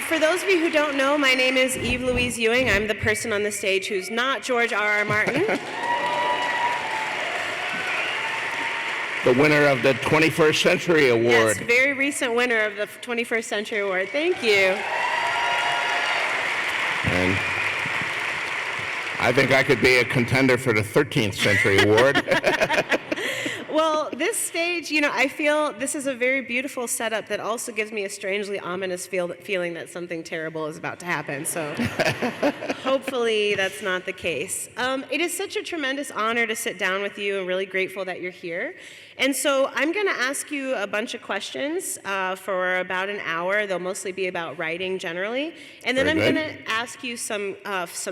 For those of you who don't know, my name is Eve Louise Ewing. I'm the person on the stage who's not George R.R. Martin. The winner of the 21st Century Award. Yes, very recent winner of the 21st Century Award. Thank you. And I think I could be a contender for the 13th Century Award. Well, this stage, I feel this is a very beautiful setup that also gives me a strangely ominous feeling that something terrible is about to happen. So hopefully that's not the case. It is such a tremendous honor to sit down with you. I'm really grateful that you're here. And so I'm going to ask you a bunch of questions for about an hour. They'll mostly be about writing generally. And then I'm going to ask you some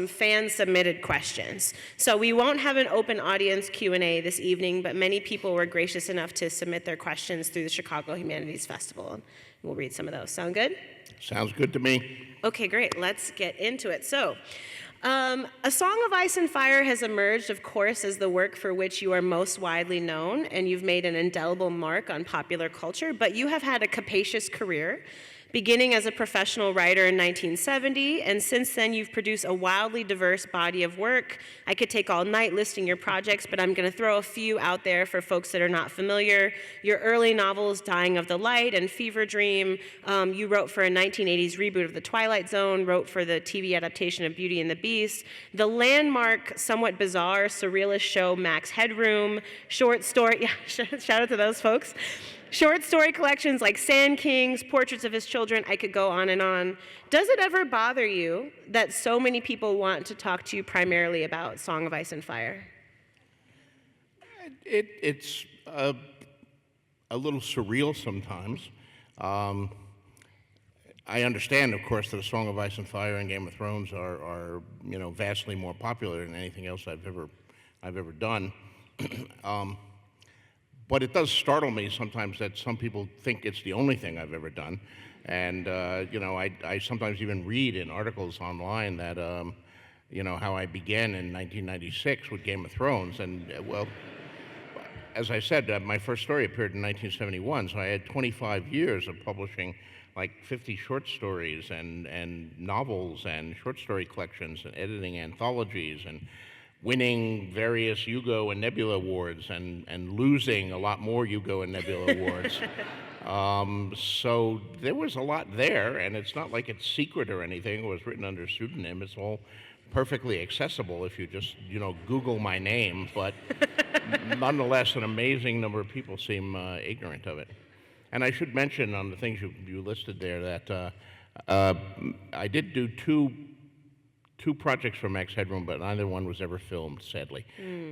fan-submitted questions. So we won't have an open audience Q&A this evening, but many people were gracious enough to submit their questions through the Chicago Humanities Festival. And we'll read some of those. Sound good? Sounds good to me. Okay, great. Let's get into it. So, A Song of Ice and Fire has emerged, of course, as the work for which you are most widely known, and you've made an indelible mark on popular culture, but you have had a capacious career, beginning as a professional writer in 1970, and since then you've produced a wildly diverse body of work. I could take all night listing your projects, but I'm going to throw a few out there for folks that are not familiar. Your early novels, Dying of the Light and Fever Dream, you wrote for a 1980s reboot of The Twilight Zone, wrote for the TV adaptation of Beauty and the Beast, the landmark, somewhat bizarre, surrealist show Max Headroom, short story, shout out to those folks, short story collections like Sand Kings, Portraits of His Children, I could go on and on. Does it ever bother you that so many people want to talk to you primarily about Song of Ice and Fire? It's a little surreal sometimes. I understand, of course, that A Song of Ice and Fire and Game of Thrones are vastly more popular than anything else I've ever done. But it does startle me sometimes that some people think it's the only thing I've ever done. And, I sometimes even read in articles online that, how I began in 1996 with Game of Thrones. And, well, as I said, my first story appeared in 1971, so I had 25 years of publishing like 50 short stories and novels and short story collections and editing anthologies and winning various Hugo and Nebula Awards and losing a lot more Hugo and Nebula Awards. So there was a lot there, and it's not like it's secret or anything. It was written under pseudonym. It's all perfectly accessible if you just, Google my name, but nonetheless, an amazing number of people seem ignorant of it. And I should mention on the things you listed there that I did do two projects for Max Headroom, but neither one was ever filmed, sadly.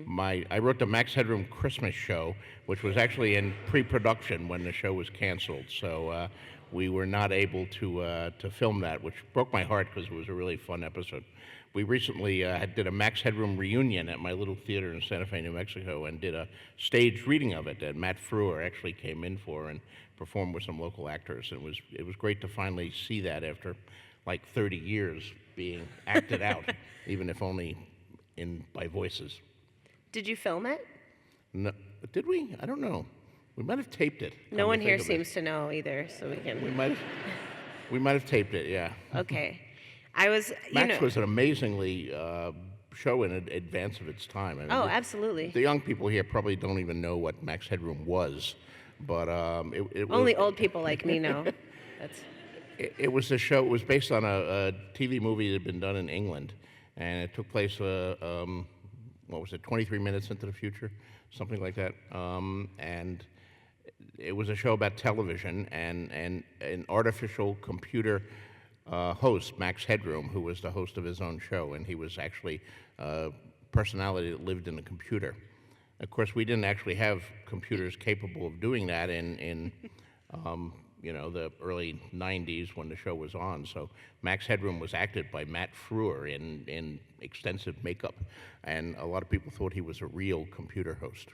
I wrote the Max Headroom Christmas show, which was actually in pre-production when the show was canceled, so we were not able to film that, which broke my heart because it was a really fun episode. We recently did a Max Headroom reunion at my little theater in Santa Fe, New Mexico, and did a staged reading of it that Matt Frewer actually came in for and performed with some local actors. And it was great to finally see that after like 30 years being acted out, even if only by voices. Did you film it? No, did we? I don't know. We might have taped it. No one here seems to know either, so we can. We might have taped it. Yeah. Okay, Max was an amazingly show in advance of its time. I mean, absolutely. The young people here probably don't even know what Max Headroom was, but only old people like me know. It was a show. It was based on a TV movie that had been done in England, and it took place, 23 minutes into the future, something like that. And it was a show about television and an artificial computer host, Max Headroom, who was the host of his own show, and he was actually a personality that lived in a computer. Of course, we didn't actually have computers capable of doing that in the early 90s when the show was on. So Max Headroom was acted by Matt Frewer in extensive makeup, and a lot of people thought he was a real computer host.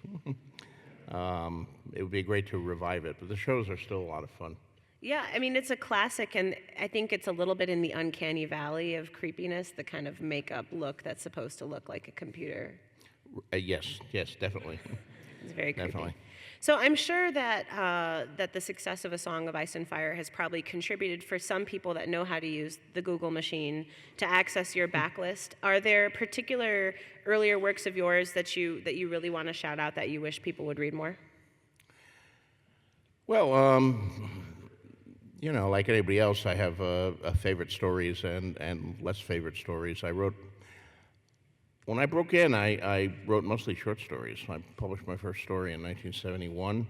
It would be great to revive it, but the shows are still a lot of fun. Yeah, I mean, it's a classic, and I think it's a little bit in the uncanny valley of creepiness, the kind of makeup look that's supposed to look like a computer. Yes, definitely. It's very creepy. Definitely. So I'm sure that the success of A Song of Ice and Fire has probably contributed for some people that know how to use the Google machine to access your backlist. Are there particular earlier works of yours that you really want to shout out that you wish people would read more? Well, like anybody else, I have favorite stories and less favorite stories. When I broke in, I wrote mostly short stories. I published my first story in 1971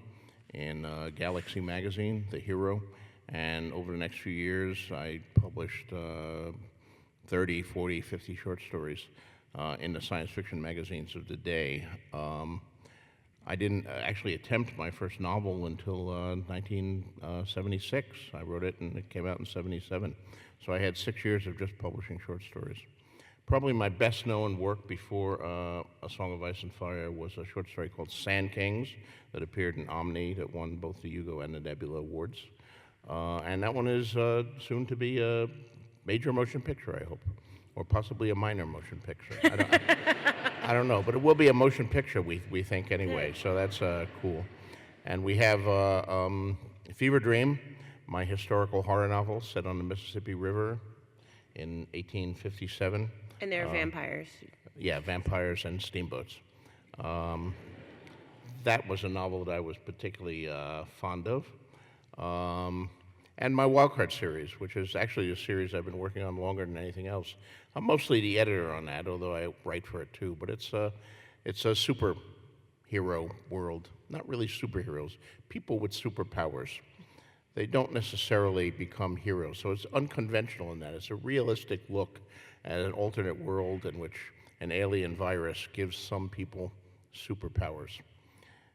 in Galaxy magazine, The Hero, and over the next few years, I published 30, 40, 50 short stories in the science fiction magazines of the day. I didn't actually attempt my first novel until 1976. I wrote it and it came out in 77. So I had 6 years of just publishing short stories. Probably my best known work before A Song of Ice and Fire was a short story called Sand Kings that appeared in Omni that won both the Hugo and the Nebula Awards. And that one is soon to be a major motion picture, I hope, or possibly a minor motion picture. I don't know, but it will be a motion picture, we think anyway, so that's cool. And we have Fever Dream, my historical horror novel set on the Mississippi River in 1857. And there are vampires. Yeah, vampires and steamboats. That was a novel that I was particularly fond of. And my Wildcard series, which is actually a series I've been working on longer than anything else. I'm mostly the editor on that, although I write for it too. But it's a superhero world. Not really superheroes. People with superpowers. They don't necessarily become heroes. So it's unconventional in that. It's a realistic look at an alternate world in which an alien virus gives some people superpowers.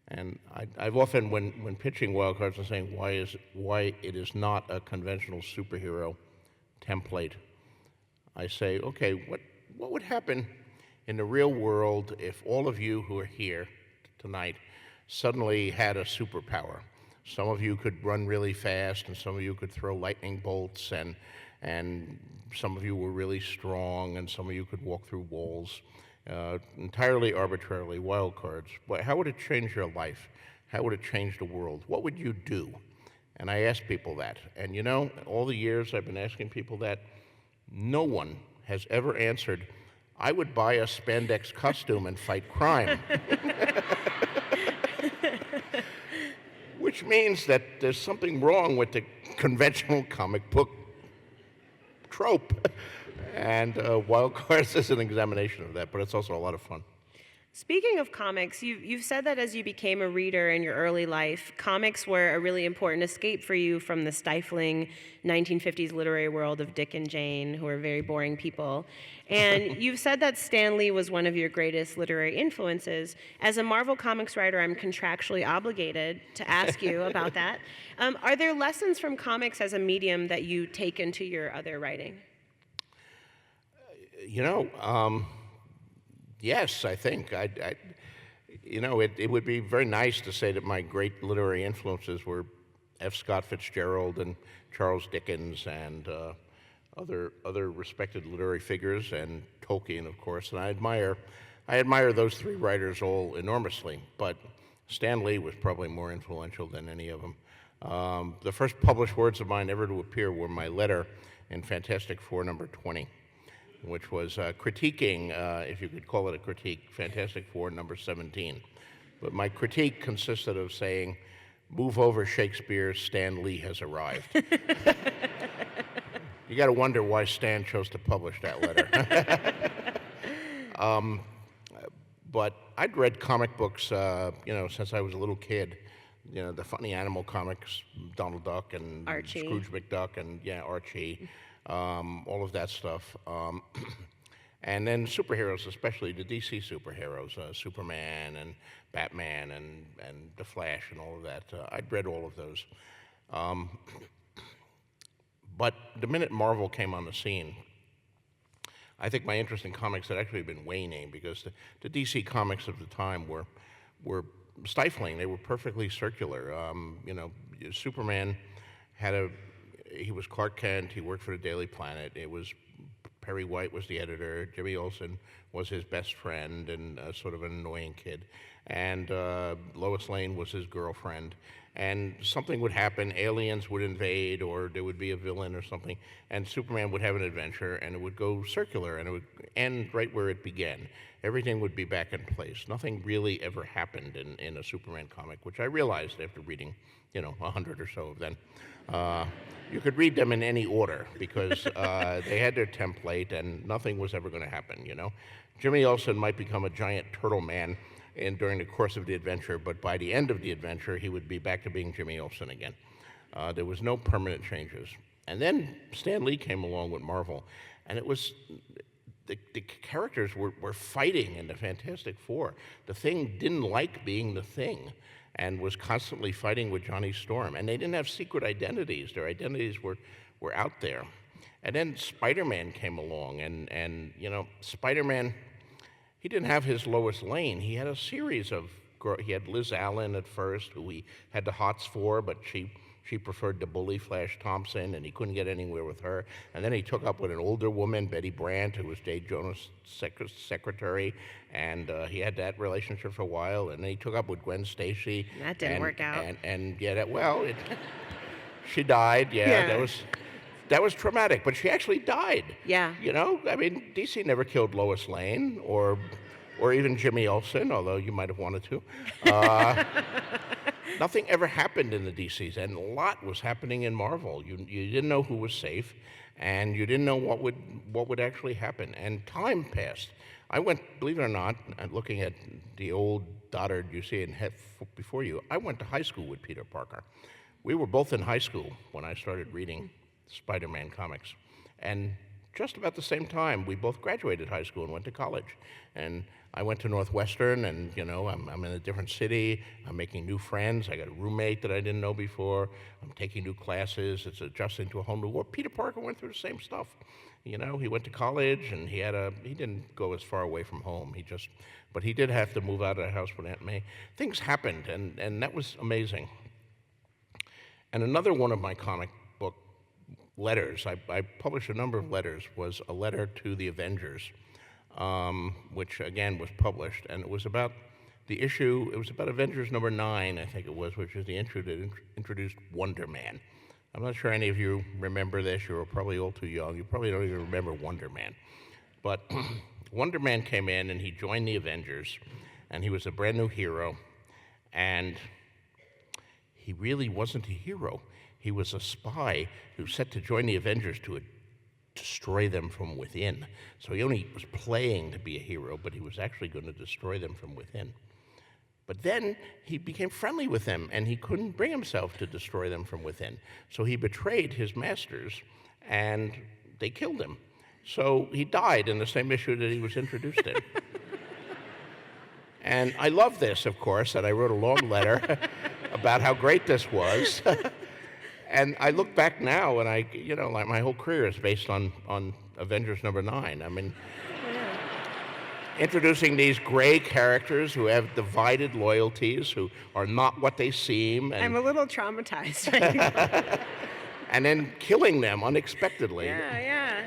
And I've often, when pitching Wildcards and saying why it is not a conventional superhero template, I say, okay, what would happen in the real world if all of you who are here tonight suddenly had a superpower? Some of you could run really fast, and some of you could throw lightning bolts, and some of you were really strong, and some of you could walk through walls. Entirely arbitrarily, wild cards. How would it change your life? How would it change the world? What would you do? And I ask people that. And all the years I've been asking people that, no one has ever answered, I would buy a spandex costume and fight crime. Which means that there's something wrong with the conventional comic book trope. And Wild Cards is an examination of that, but it's also a lot of fun. Speaking of comics, you've said that as you became a reader in your early life, comics were a really important escape for you from the stifling 1950s literary world of Dick and Jane, who are very boring people. And you've said that Stan Lee was one of your greatest literary influences. As a Marvel Comics writer, I'm contractually obligated to ask you about that. Are there lessons from comics as a medium that you take into your other writing? Yes, I think. It would be very nice to say that my great literary influences were F. Scott Fitzgerald and Charles Dickens and other respected literary figures, and Tolkien, of course. And I admire those three writers all enormously. But Stan Lee was probably more influential than any of them. The first published words of mine ever to appear were my letter in Fantastic Four number 20. Which was critiquing, if you could call it a critique, Fantastic Four number 17. But my critique consisted of saying, move over Shakespeare, Stan Lee has arrived. You got to wonder why Stan chose to publish that letter. But I'd read comic books, since I was a little kid. The funny animal comics, Donald Duck and Archie. Scrooge McDuck and Archie. All of that stuff. And then superheroes, especially the DC superheroes, Superman and Batman and The Flash and all of that. I'd read all of those. But the minute Marvel came on the scene, I think my interest in comics had actually been waning because the DC comics of the time were stifling. They were perfectly circular. Superman he was Clark Kent, he worked for the Daily Planet. It was Perry White was the editor, Jimmy Olsen was his best friend and sort of an annoying kid. And Lois Lane was his girlfriend. And something would happen, aliens would invade, or there would be a villain or something, and Superman would have an adventure, and it would go circular, and it would end right where it began. Everything would be back in place. Nothing really ever happened in a Superman comic, which I realized after reading, 100 or so of them. You could read them in any order because they had their template, and nothing was ever going to happen, Jimmy Olsen might become a giant turtle man during the course of the adventure, but by the end of the adventure, he would be back to being Jimmy Olsen again. There was no permanent changes. And then Stan Lee came along with Marvel, and it was the characters were fighting in the Fantastic Four. The Thing didn't like being the Thing and was constantly fighting with Johnny Storm. And they didn't have secret identities. Their identities were out there. And then Spider-Man came along, and Spider-Man, he didn't have his Lois Lane. He had a series of he had Liz Allen at first, who he had the hots for, but she preferred to bully Flash Thompson, and he couldn't get anywhere with her. And then he took up with an older woman, Betty Brant, who was J. Jonah's secretary, and he had that relationship for a while. And then he took up with Gwen Stacy. That didn't work out. She died. Yeah. That was traumatic, but she actually died. Yeah. DC never killed Lois Lane or even Jimmy Olsen, although you might have wanted to. Nothing ever happened in the DCs, and a lot was happening in Marvel. You didn't know who was safe, and you didn't know what would actually happen. And time passed. I went, believe it or not, looking at the old dotard you see before you, I went to high school with Peter Parker. We were both in high school when I started reading Spider-Man comics. And just about the same time, we both graduated high school and went to college. And I went to Northwestern, and I'm in a different city. I'm making new friends. I got a roommate that I didn't know before. I'm taking new classes. It's adjusting to a whole new world. Peter Parker went through the same stuff. He went to college, and he didn't go as far away from home. But he did have to move out of the house with Aunt May. Things happened, and that was amazing. And another one of my comic book letters, I published a number of letters, was a letter to the Avengers, which again was published, and it was about Avengers number 9, I think it was, which is the intro that introduced Wonder Man. I'm not sure any of you remember this. You were probably all too young. You probably don't even remember Wonder Man. But Wonder Man came in, and he joined the Avengers, and he was a brand new hero, and he really wasn't a hero. He was a spy who set to join the Avengers to destroy them from within. So he only was playing to be a hero, but he was actually going to destroy them from within. But then he became friendly with them, and he couldn't bring himself to destroy them from within. So he betrayed his masters, and they killed him. So he died in the same issue that he was introduced in. And I love this, of course, and I wrote a long letter about how great this was. And I look back now, and like my whole career is based on Avengers number 9. I mean, introducing these gray characters who have divided loyalties, who are not what they seem. And I'm a little traumatized right now. And then killing them unexpectedly. Yeah.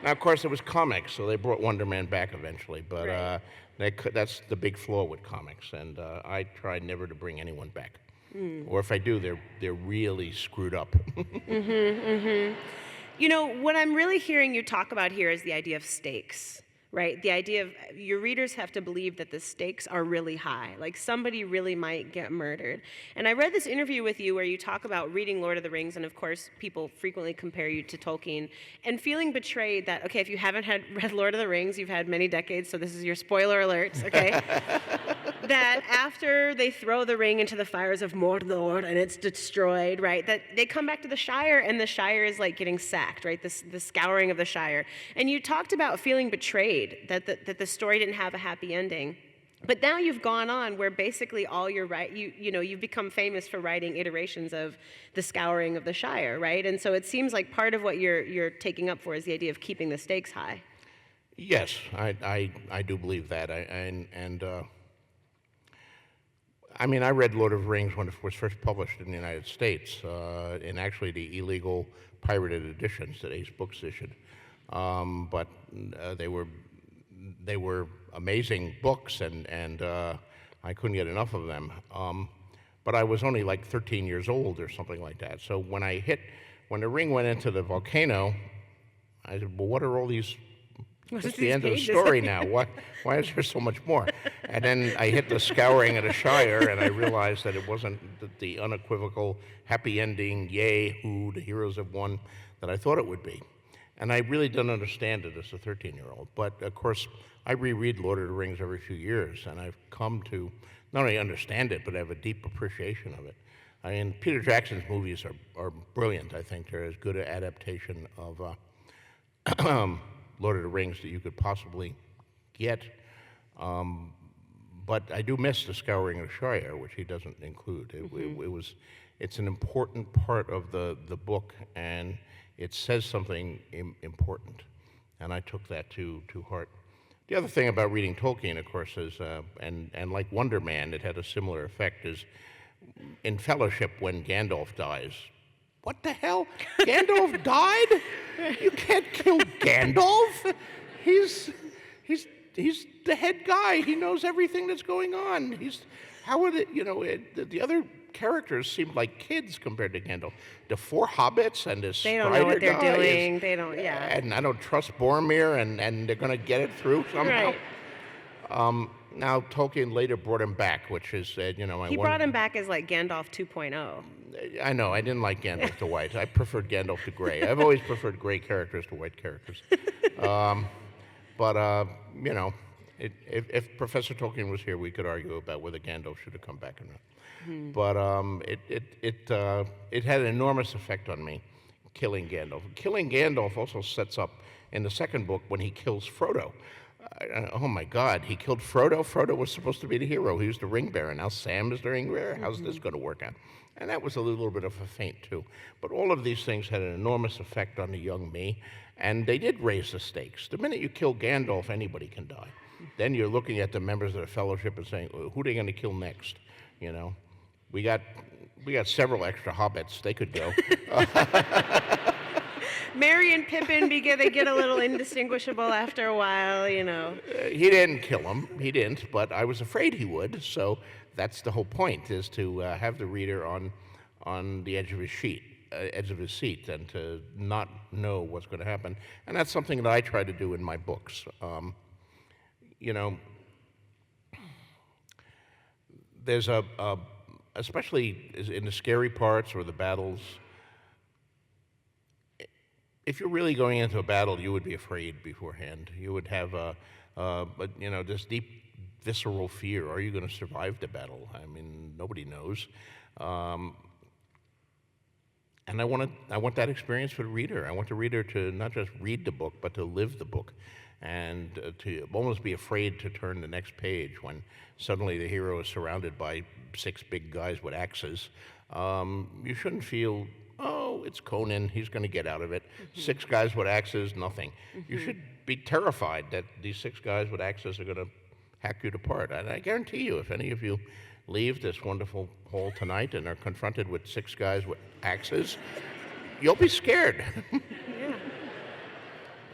Now, of course, it was comics, so they brought Wonder Man back eventually. But Right. That's the big flaw with comics, and I try never to bring anyone back. Or if I do, they're really screwed up. What I'm really hearing you talk about here is the idea of stakes, right? The idea of your readers have to believe that the stakes are really high, like somebody really might get murdered. And I read this interview with you where you talk about reading Lord of the Rings, and of course, people frequently compare you to Tolkien, and feeling betrayed that, okay, if you haven't read Lord of the Rings, you've had many decades, so this is your spoiler alert, okay? That after they throw the ring into the fires of Mordor and it's destroyed, right, that they come back to the Shire, and the Shire is like getting sacked, right, the scouring of the Shire. And you talked about feeling betrayed, that the story didn't have a happy ending. But now you've gone on where basically all you've become famous for writing iterations of the scouring of the Shire, right? And so it seems like part of what you're taking up for is the idea of keeping the stakes high. Yes, I do believe that. I read Lord of the Rings when it was first published in the United States, in actually the illegal pirated editions that Ace Books issued. But they were amazing books, and I couldn't get enough of them. But I was only like 13 years old or something like that. So when the ring went into the volcano, I said, well, what are all these? It's the end of the story now. Why is there so much more? And then I hit the scouring of the Shire, and I realized that it wasn't the unequivocal happy ending, yay, who, the heroes have won, that I thought it would be. And I really didn't understand it as a 13-year-old. But of course, I reread Lord of the Rings every few years, and I've come to not only understand it, but have a deep appreciation of it. I mean, Peter Jackson's movies are brilliant. I think they're as good an adaptation of Lord of the Rings that you could possibly get. But I do miss the scouring of the Shire, which he doesn't include. It's an important part of the book, and it says something important, and I took that to heart. The other thing about reading Tolkien, of course, is, and like Wonder Man, it had a similar effect, is in Fellowship when Gandalf dies. What the hell? Gandalf died? You can't kill Gandalf. He's the head guy. He knows everything that's going on. How would it? The other characters seemed like kids compared to Gandalf. The four hobbits and this They don't know what they're doing. They don't. Yeah. And I don't trust Boromir, and they're going to get it through somehow. Right. Now Tolkien later brought him back, which is He brought him back as like Gandalf 2.0. I know, I didn't like Gandalf to white. I preferred Gandalf to gray. I've always preferred gray characters to white characters. But if Professor Tolkien was here, we could argue about whether Gandalf should have come back or not. But it had an enormous effect on me, killing Gandalf. Killing Gandalf also sets up in the second book when he kills Frodo. Oh my God, he killed Frodo. Frodo was supposed to be the hero. He was the ring bearer. Now Sam is the ring bearer. How's this going to work out? And that was a little bit of a feint too. But all of these things had an enormous effect on the young me, and they did raise the stakes. The minute you kill Gandalf, anybody can die. Then you're looking at the members of the Fellowship and saying, who are they going to kill next? We got several extra hobbits. They could go. Merry and Pippin, because they get a little indistinguishable after a while, He didn't kill him. He didn't, but I was afraid he would. So that's the whole point, is to have the reader on the edge of his seat, and to not know what's going to happen. And that's something that I try to do in my books. There's especially in the scary parts or the battles, if you're really going into a battle, you would be afraid beforehand. You would have this deep, visceral fear. Are you going to survive the battle? I mean, nobody knows. And I want that experience for the reader. I want the reader to not just read the book, but to live the book, and to almost be afraid to turn the next page when suddenly the hero is surrounded by 6 big guys with axes. You shouldn't feel, oh, it's Conan, he's going to get out of it. 6 guys with axes, nothing. You should be terrified that these 6 guys with axes are going to hack you apart. And I guarantee you, if any of you leave this wonderful hall tonight and are confronted with 6 guys with axes, you'll be scared. Yeah.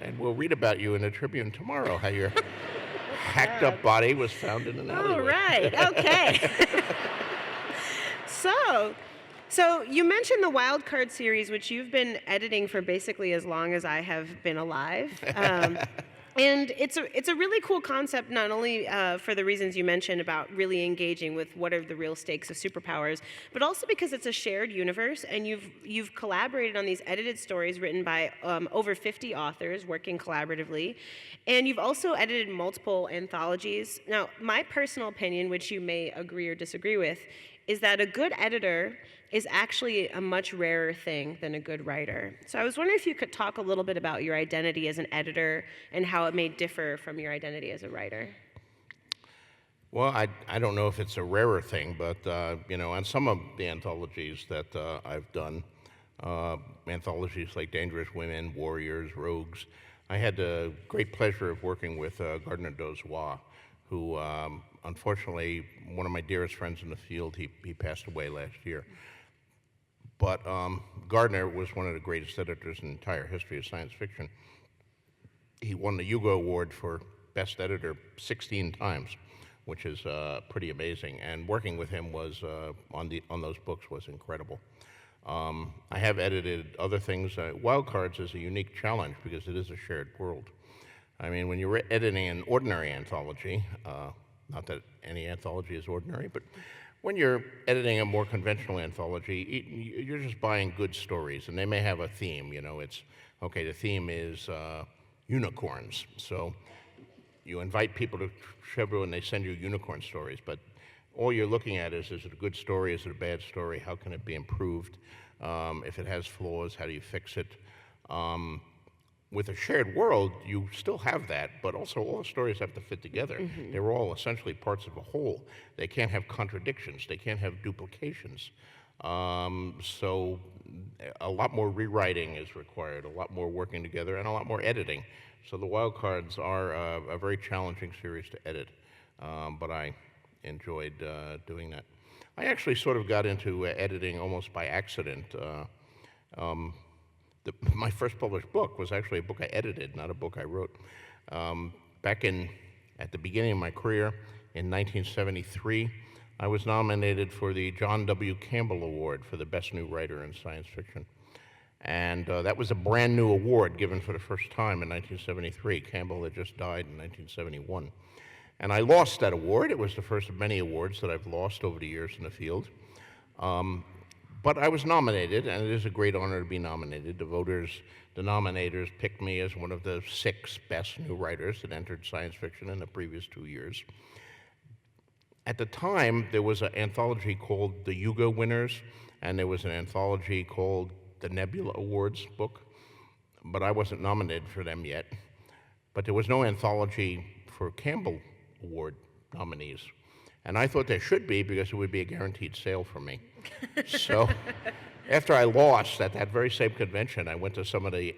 And we'll read about you in the Tribune tomorrow, how your hacked up body was found in an alleyway. All right, okay. So you mentioned the Wild Card series, which you've been editing for basically as long as I have been alive. And it's a really cool concept, not only for the reasons you mentioned about really engaging with what are the real stakes of superpowers, but also because it's a shared universe, and you've collaborated on these edited stories written by over 50 authors working collaboratively, and you've also edited multiple anthologies. Now, my personal opinion, which you may agree or disagree with, is that a good editor is actually a much rarer thing than a good writer. So I was wondering if you could talk a little bit about your identity as an editor and how it may differ from your identity as a writer. Well, I don't know if it's a rarer thing, but on some of the anthologies that I've done, anthologies like Dangerous Women, Warriors, Rogues, I had the great pleasure of working with Gardner Dozois, who unfortunately, one of my dearest friends in the field, he passed away last year. But Gardner was one of the greatest editors in the entire history of science fiction. He won the Hugo Award for best editor 16 times, which is pretty amazing. And working with him was on those books was incredible. I have edited other things. Wildcards is a unique challenge because it is a shared world. I mean, when you're editing an ordinary anthology, not that any anthology is ordinary, but when you're editing a more conventional anthology, you're just buying good stories, and they may have a theme. It's, okay, the theme is unicorns. So you invite people to Chevrolet and they send you unicorn stories, but all you're looking at is it a good story, is it a bad story, how can it be improved? If it has flaws, how do you fix it? With a shared world, you still have that, but also all the stories have to fit together. Mm-hmm. They're all essentially parts of a whole. They can't have contradictions. They can't have duplications. So a lot more rewriting is required, a lot more working together, and a lot more editing. So the Wildcards are a very challenging series to edit, but I enjoyed doing that. I actually sort of got into editing almost by accident. My first published book was actually a book I edited, not a book I wrote. At the beginning of my career, in 1973, I was nominated for the John W. Campbell Award for the Best New Writer in Science Fiction. And that was a brand new award given for the first time in 1973. Campbell had just died in 1971. And I lost that award. It was the first of many awards that I've lost over the years in the field. But I was nominated, and it is a great honor to be nominated. The nominators picked me as one of the 6 best new writers that entered science fiction in the previous 2 years. At the time, there was an anthology called the Hugo Winners, and there was an anthology called the Nebula Awards book, but I wasn't nominated for them yet. But there was no anthology for Campbell Award nominees. And I thought there should be because it would be a guaranteed sale for me. So after I lost at that very same convention, I went to some of the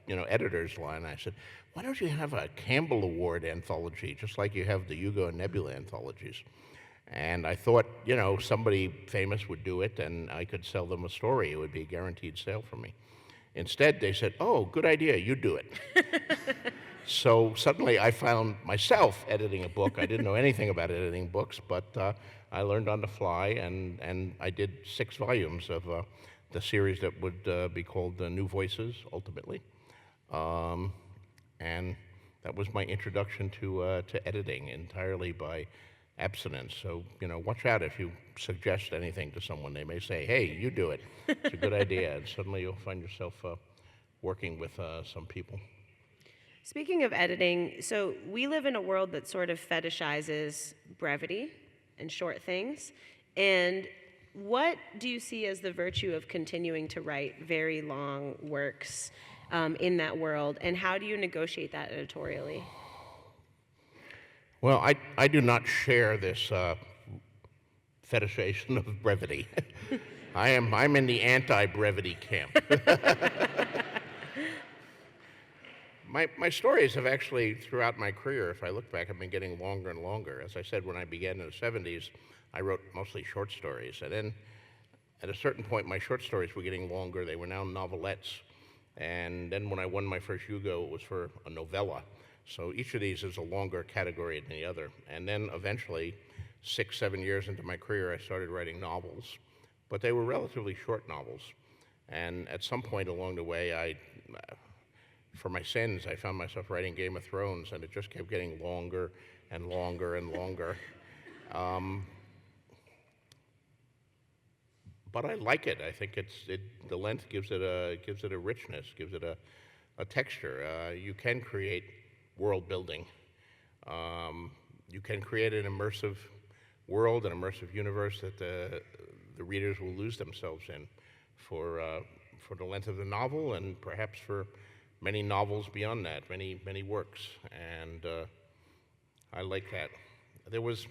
editors line and I said, why don't you have a Campbell Award anthology, just like you have the Hugo and Nebula anthologies? And I thought, somebody famous would do it and I could sell them a story. It would be a guaranteed sale for me. Instead, they said, oh, good idea, you do it. So suddenly I found myself editing a book. I didn't know anything about editing books, but I learned on the fly, and I did 6 volumes of the series that would be called New Voices, ultimately. And that was my introduction to editing, entirely by abstinence. So, watch out if you suggest anything to someone. They may say, hey, you do it. It's a good idea. And suddenly you'll find yourself working with some people. Speaking of editing, so we live in a world that sort of fetishizes brevity and short things. And what do you see as the virtue of continuing to write very long works in that world? And how do you negotiate that editorially? Well, I do not share this fetishization of brevity. I'm in the anti-brevity camp. My stories have actually, throughout my career, if I look back, have been getting longer and longer. As I said, when I began in the 70s, I wrote mostly short stories. And then at a certain point, my short stories were getting longer. They were now novelettes. And then when I won my first Hugo, it was for a novella. So each of these is a longer category than the other. And then eventually, 6, 7 years into my career, I started writing novels. But they were relatively short novels. And at some point along the way, for my sins, I found myself writing Game of Thrones, and it just kept getting longer and longer and longer. But I like it. I think the length gives it a richness, gives it a texture. You can create world building. You can create an immersive world, an immersive universe that the readers will lose themselves in for the length of the novel, and perhaps for many novels beyond that, many works, and I like that. There was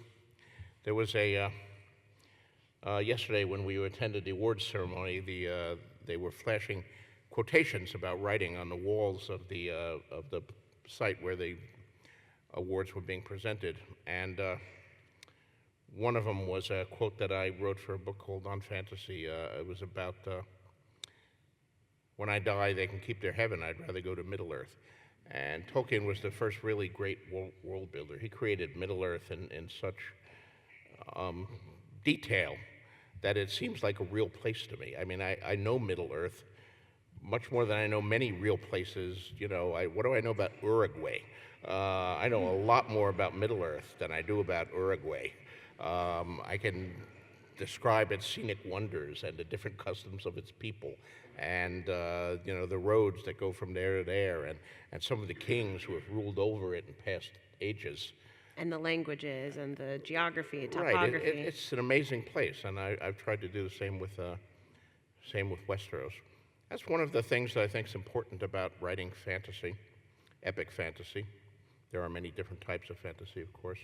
a yesterday when we attended the awards ceremony, they were flashing quotations about writing on the walls of the site where the awards were being presented, and one of them was a quote that I wrote for a book called On Fantasy. It was about when I die, they can keep their heaven. I'd rather go to Middle Earth. And Tolkien was the first really great world builder. He created Middle-earth in such detail that it seems like a real place to me. I mean, I know Middle-earth much more than I know many real places. You know, what do I know about Uruguay? I know a lot more about Middle-earth than I do about Uruguay. I can describe its scenic wonders and the different customs of its people, and you know, the roads that go from there to there, and some of the kings who have ruled over it in past ages. And the languages and the geography, Right, topography. it's an amazing place, and I've tried to do the same with Westeros. That's one of the things that I think is important about writing fantasy, epic fantasy. There are many different types of fantasy, of course.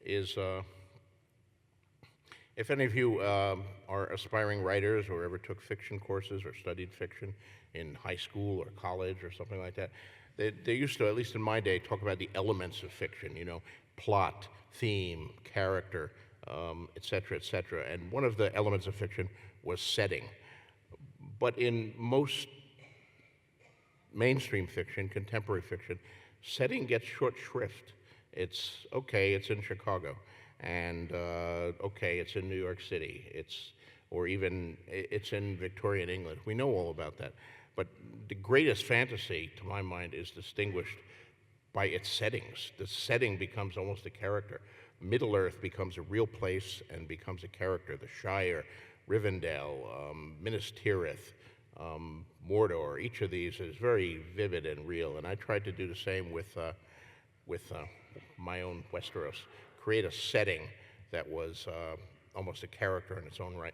Is if any of you are aspiring writers or ever took fiction courses or studied fiction in high school or college or something like that, they used to, at least in my day, talk about the elements of fiction, you know, plot, theme, character, et cetera, et cetera. And one of the elements of fiction was setting. But in most mainstream fiction, contemporary fiction, setting gets short shrift. It's, okay, it's in Chicago, and okay, it's in New York City, or even it's in Victorian England. We know all about that. But the greatest fantasy, to my mind, is distinguished by its settings. The setting becomes almost a character. Middle-earth becomes a real place and becomes a character. The Shire, Rivendell, Minas Tirith, Mordor, each of these is very vivid and real, and I tried to do the same with my own Westeros, create a setting that was almost a character in its own right.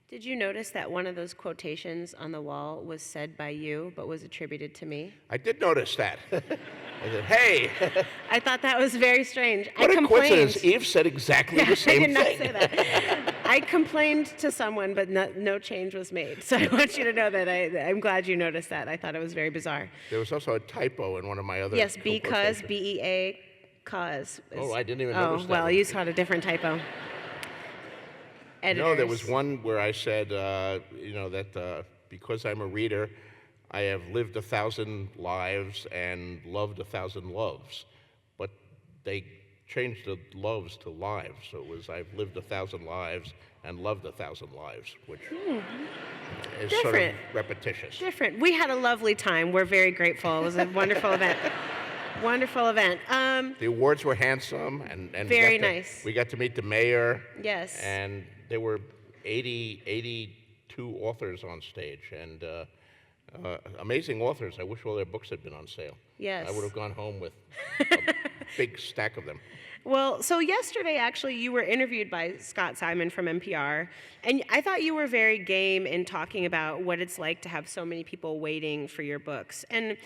Did you notice that one of those quotations on the wall was said by you, but was attributed to me? I did notice that. I said, hey! I thought that was very strange. What I a complained. coincidence. Eve said exactly the same I did not thing. say that. I complained to someone, but no change was made. So I want you to know that I'm glad you noticed that. I thought it was very bizarre. There was also a typo in one of my other Yes, cool because, quotations. B-E-A, cause. Oh, I didn't even Oh, notice that well, one. you caught a different typo. Editors. No, there was one where I said, you know, that because I'm a reader, I have lived 1,000 lives and loved 1,000 loves. But they changed the loves to lives, so it was I've lived 1,000 lives and loved 1,000 lives, which is sort of Different. repetitious. Different. We had a lovely time. We're very grateful. It was a wonderful event. Wonderful event. The awards were handsome, and Very we got to, nice. we got to meet the mayor. Yes. And there were 82 authors on stage, and amazing authors. I wish all their books had been on sale. Yes. I would have gone home with a big stack of them. Well, so yesterday, actually, you were interviewed by Scott Simon from NPR, and I thought you were very game in talking about what it's like to have so many people waiting for your books. And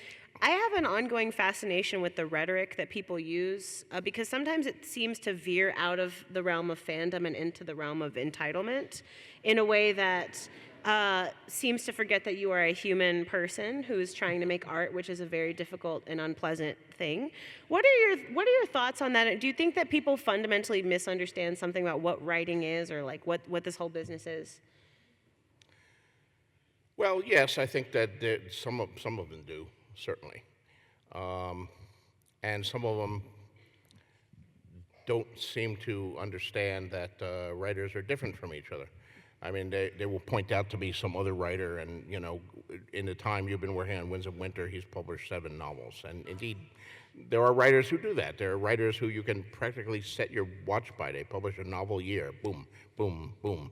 I have an ongoing fascination with the rhetoric that people use, because sometimes it seems to veer out of the realm of fandom and into the realm of entitlement in a way that seems to forget that you are a human person who is trying to make art, which is a very difficult and unpleasant thing. What are your thoughts on that? Do you think that people fundamentally misunderstand something about what writing is, or like what this whole business is? Well, yes, I think that some of them do, certainly. And some of them don't seem to understand that writers are different from each other. I mean, they will point out to me some other writer, and, you know, in the time you've been working on Winds of Winter, he's published 7 novels. And indeed, there are writers who do that. There are writers who you can practically set your watch by. They publish a novel a year, boom, boom, boom.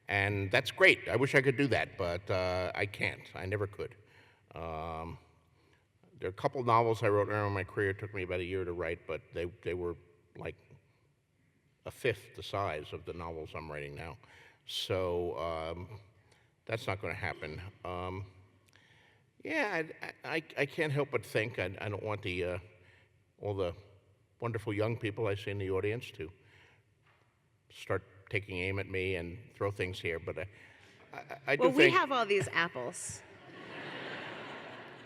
And that's great. I wish I could do that, but I can't. I never could. There are a couple novels I wrote early in my career. It took me about a year to write, but they were like a fifth the size of the novels I'm writing now. So that's not going to happen. Yeah, I can't help but think I don't want all the wonderful young people I see in the audience to start taking aim at me and throw things here, but I do Well, we think have all these apples.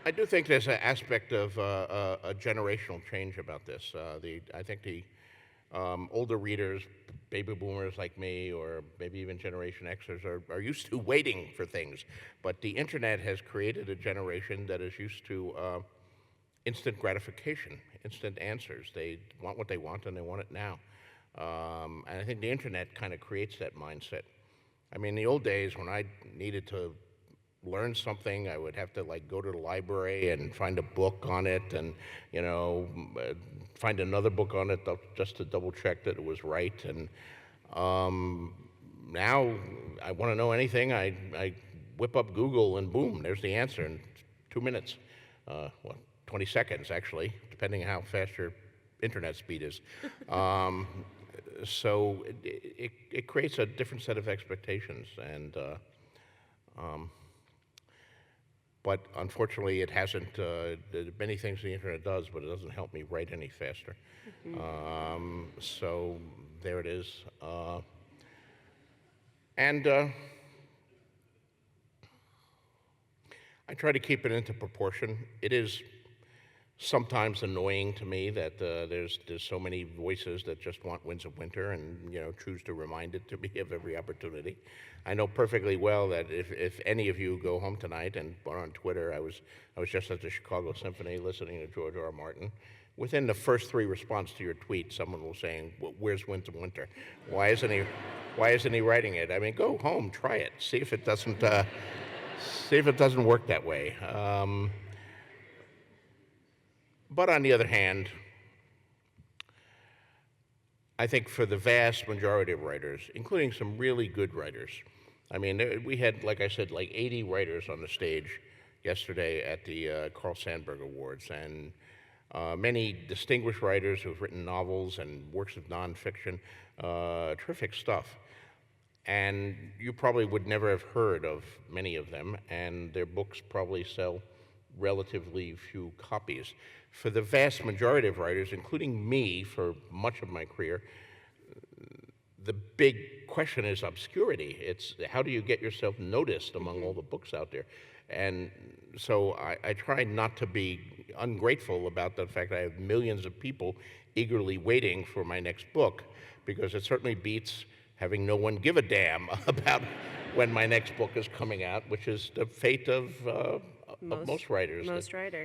I do think there's an aspect of a generational change about this. I think the older readers, baby boomers like me, or maybe even Generation Xers, are used to waiting for things. But the internet has created a generation that is used to instant gratification, instant answers. They want what they want, and they want it now. And I think the internet kind of creates that mindset. I mean, in the old days when I needed to learn something, I would have to like go to the library and find a book on it, and find another book on it just to double check that it was right. And now I want to know anything, I whip up Google, and boom, there's the answer in 2 minutes. Well, 20 seconds actually, depending on how fast your internet speed is. So it creates a different set of expectations, and but unfortunately it hasn't. There are many things the internet does, but it doesn't help me write any faster. So there it is. And I try to keep it into proportion. It is sometimes annoying to me that there's so many voices that just want Winds of Winter, and choose to remind it to me of every opportunity. I know perfectly well that if any of you go home tonight and are on Twitter, I was just at the Chicago Symphony listening to George R. R. Martin. Within the first 3 responses to your tweet, someone was saying, "Where's Winds of Winter? Why isn't he writing it?" I mean, go home, try it, see if it doesn't work that way. But on the other hand, I think for the vast majority of writers, including some really good writers, I mean, we had, like I said, like 80 writers on the stage yesterday at the Carl Sandburg Awards, and many distinguished writers who've written novels and works of nonfiction, terrific stuff. And you probably would never have heard of many of them, and their books probably sell relatively few copies. For the vast majority of writers, including me for much of my career, the big question is obscurity. It's how do you get yourself noticed among all the books out there? And so I try not to be ungrateful about the fact that I have millions of people eagerly waiting for my next book, because it certainly beats having no one give a damn about when my next book is coming out, which is the fate of most writers.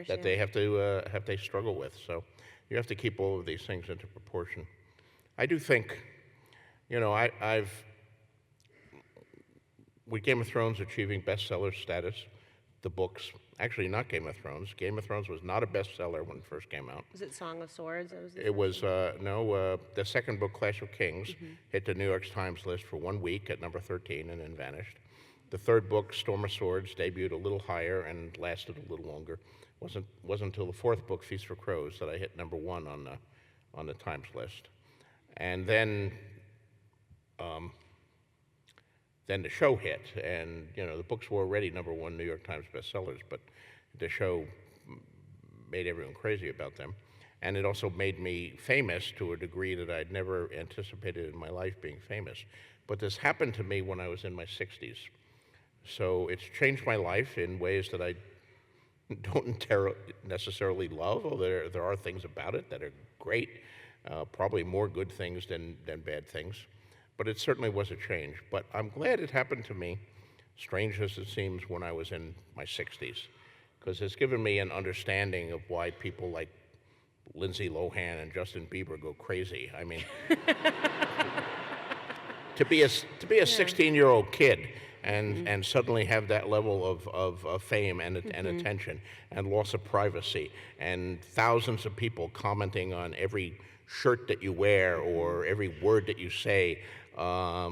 That they have to struggle with. So you have to keep all of these things into proportion. I do think, with Game of Thrones achieving bestseller status, the books, actually not Game of Thrones. Game of Thrones was not a bestseller when it first came out. Was it Song of Swords? It was, the second book, Clash of Kings, hit the New York Times list for 1 week at number 13 and then vanished. The third book, Storm of Swords, debuted a little higher and lasted a little longer. Wasn't until the fourth book, Feast for Crows, that I hit number 1 on the Times list. And then the show hit, and the books were already number 1 New York Times bestsellers, but the show made everyone crazy about them. And it also made me famous to a degree that I'd never anticipated in my life being famous. But this happened to me when I was in my 60s. So it's changed my life in ways that I don't necessarily love, although there are things about it that are great, probably more good things than bad things. But it certainly was a change. But I'm glad it happened to me, strange as it seems, when I was in my 60s, because it's given me an understanding of why people like Lindsay Lohan and Justin Bieber go crazy. I mean, to be a 16-year-old kid and suddenly have that level of fame and attention and loss of privacy and thousands of people commenting on every shirt that you wear or every word that you say. I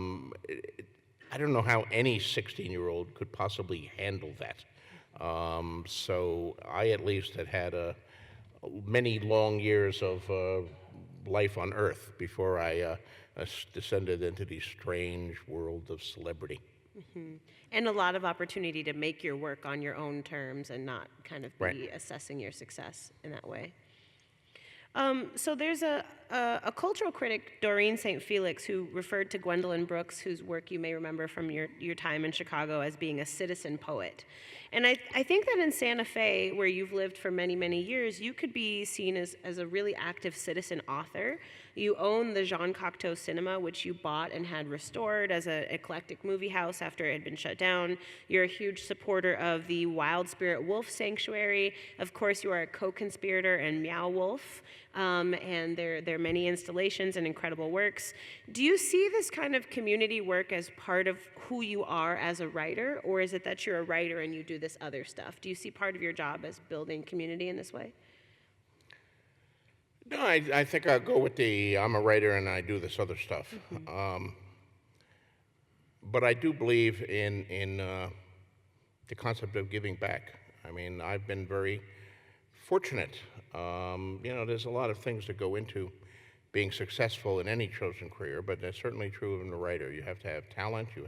don't know how any 16-year-old could possibly handle that. So I at least had many long years of life on Earth before I descended into the strange world of celebrity. And a lot of opportunity to make your work on your own terms and not kind of be assessing your success in that way. So there's a cultural critic, Doreen St. Felix, who referred to Gwendolyn Brooks, whose work you may remember from your time in Chicago, as being a citizen poet. And I think that in Santa Fe, where you've lived for many, many years, you could be seen as a really active citizen author. You own the Jean Cocteau Cinema, which you bought and had restored as an eclectic movie house after it had been shut down. You're a huge supporter of the Wild Spirit Wolf Sanctuary. Of course, you are a co-conspirator in Meow Wolf, and there are many installations and incredible works. Do you see this kind of community work as part of who you are as a writer, or is it that you're a writer and you do this other stuff? Do you see part of your job as building community in this way? No, I think I'll go with I'm a writer and I do this other stuff. But I do believe in the concept of giving back. I mean, I've been very fortunate. There's a lot of things that go into being successful in any chosen career, but that's certainly true of a writer. You have to have talent, you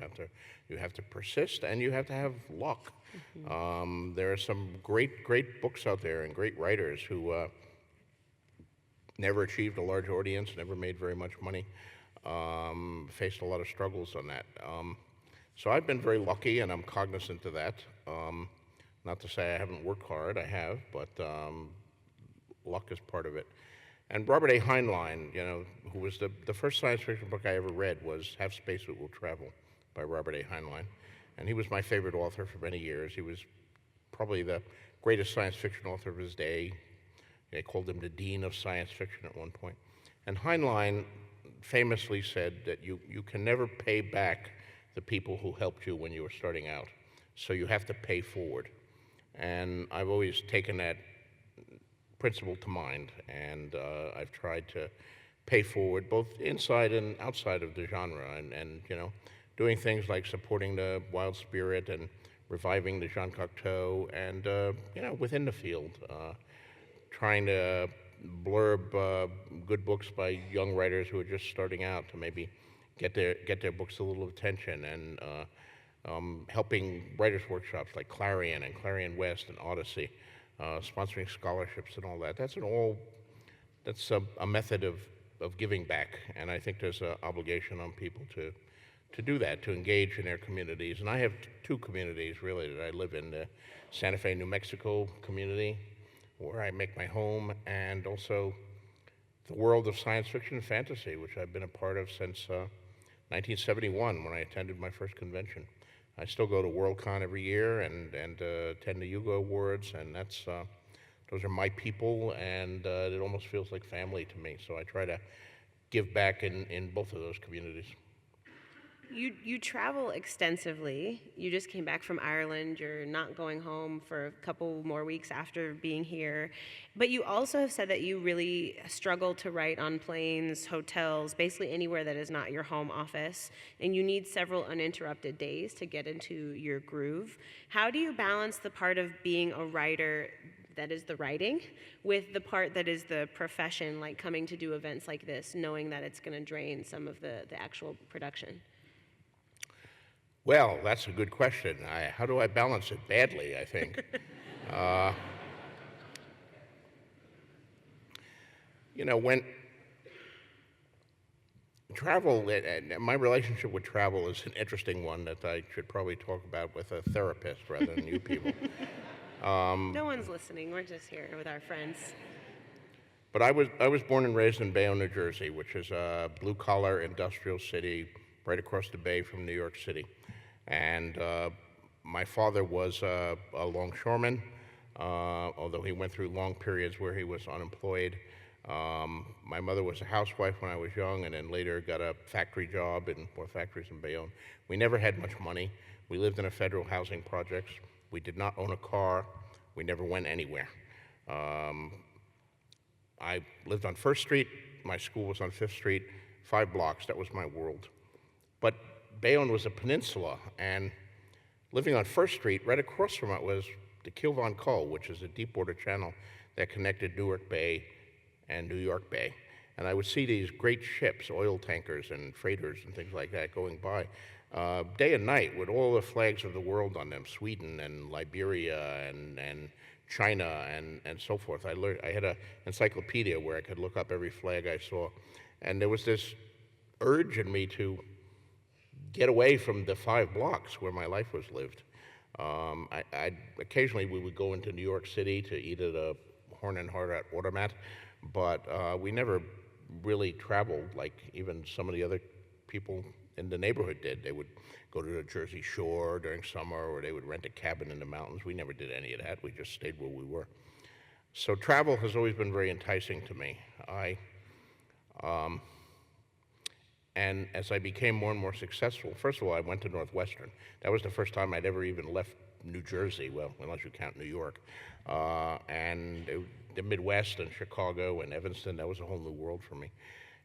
have to persist, and you have to have luck. There are some great books out there and great writers who never achieved a large audience, never made very much money, faced a lot of struggles on that. So I've been very lucky, and I'm cognizant of that. Not to say I haven't worked hard, I have, but luck is part of it. And Robert A. Heinlein, who was the first science fiction book I ever read was Have Space It Will Travel by Robert A. Heinlein. And he was my favorite author for many years. He was probably the greatest science fiction author of his day. They called him the dean of science fiction at one point. And Heinlein famously said that you can never pay back the people who helped you when you were starting out. So you have to pay forward. And I've always taken that principle to mind, and I've tried to pay forward both inside and outside of the genre, and doing things like supporting the Wild Spirit and reviving the Jean Cocteau, and within the field, trying to blurb good books by young writers who are just starting out to maybe get their books a little attention, and helping writers' workshops like Clarion and Clarion West and Odyssey, sponsoring scholarships and all that. That's a method of giving back, and I think there's an obligation on people to do that, to engage in their communities. And I have two communities really that I live in: the Santa Fe, New Mexico community, where I make my home, and also the world of science fiction and fantasy, which I've been a part of since 1971 when I attended my first convention. I still go to Worldcon every year and attend the Hugo Awards, and those are my people, and it almost feels like family to me. So I try to give back in both of those communities. You travel extensively. You just came back from Ireland. You're not going home for a couple more weeks after being here. But you also have said that you really struggle to write on planes, hotels, basically anywhere that is not your home office. And you need several uninterrupted days to get into your groove. How do you balance the part of being a writer that is the writing with the part that is the profession, like coming to do events like this, knowing that it's going to drain some of the actual production? Well, that's a good question. How do I balance it? Badly, I think. When travel, my relationship with travel is an interesting one that I should probably talk about with a therapist rather than you people. No one's listening. We're just here with our friends. But I was born and raised in Bayonne, New Jersey, which is a blue-collar industrial city right across the bay from New York City. And my father was a longshoreman, although he went through long periods where he was unemployed. My mother was a housewife when I was young, and then later got a factory job in more factories in Bayonne. We never had much money. We lived in a federal housing project. We did not own a car. We never went anywhere. I lived on First Street. My school was on Fifth Street, 5 blocks. That was my world. But Bayonne was a peninsula, and living on First Street, right across from it was the Kiel Van Col, which is a deep water channel that connected Newark Bay and New York Bay. And I would see these great ships, oil tankers and freighters and things like that going by day and night with all the flags of the world on them, Sweden and Liberia and China and so forth. I had an encyclopedia where I could look up every flag I saw. And there was this urge in me to get away from the 5 blocks where my life was lived. Occasionally we would go into New York City to eat at a Horn and Hardart automat, but we never really traveled like even some of the other people in the neighborhood did. They would go to the Jersey Shore during summer, or they would rent a cabin in the mountains. We never did any of that. We just stayed where we were. So travel has always been very enticing to me. And as I became more and more successful, first of all, I went to Northwestern. That was the first time I'd ever even left New Jersey, well, unless you count New York. The Midwest and Chicago and Evanston, that was a whole new world for me.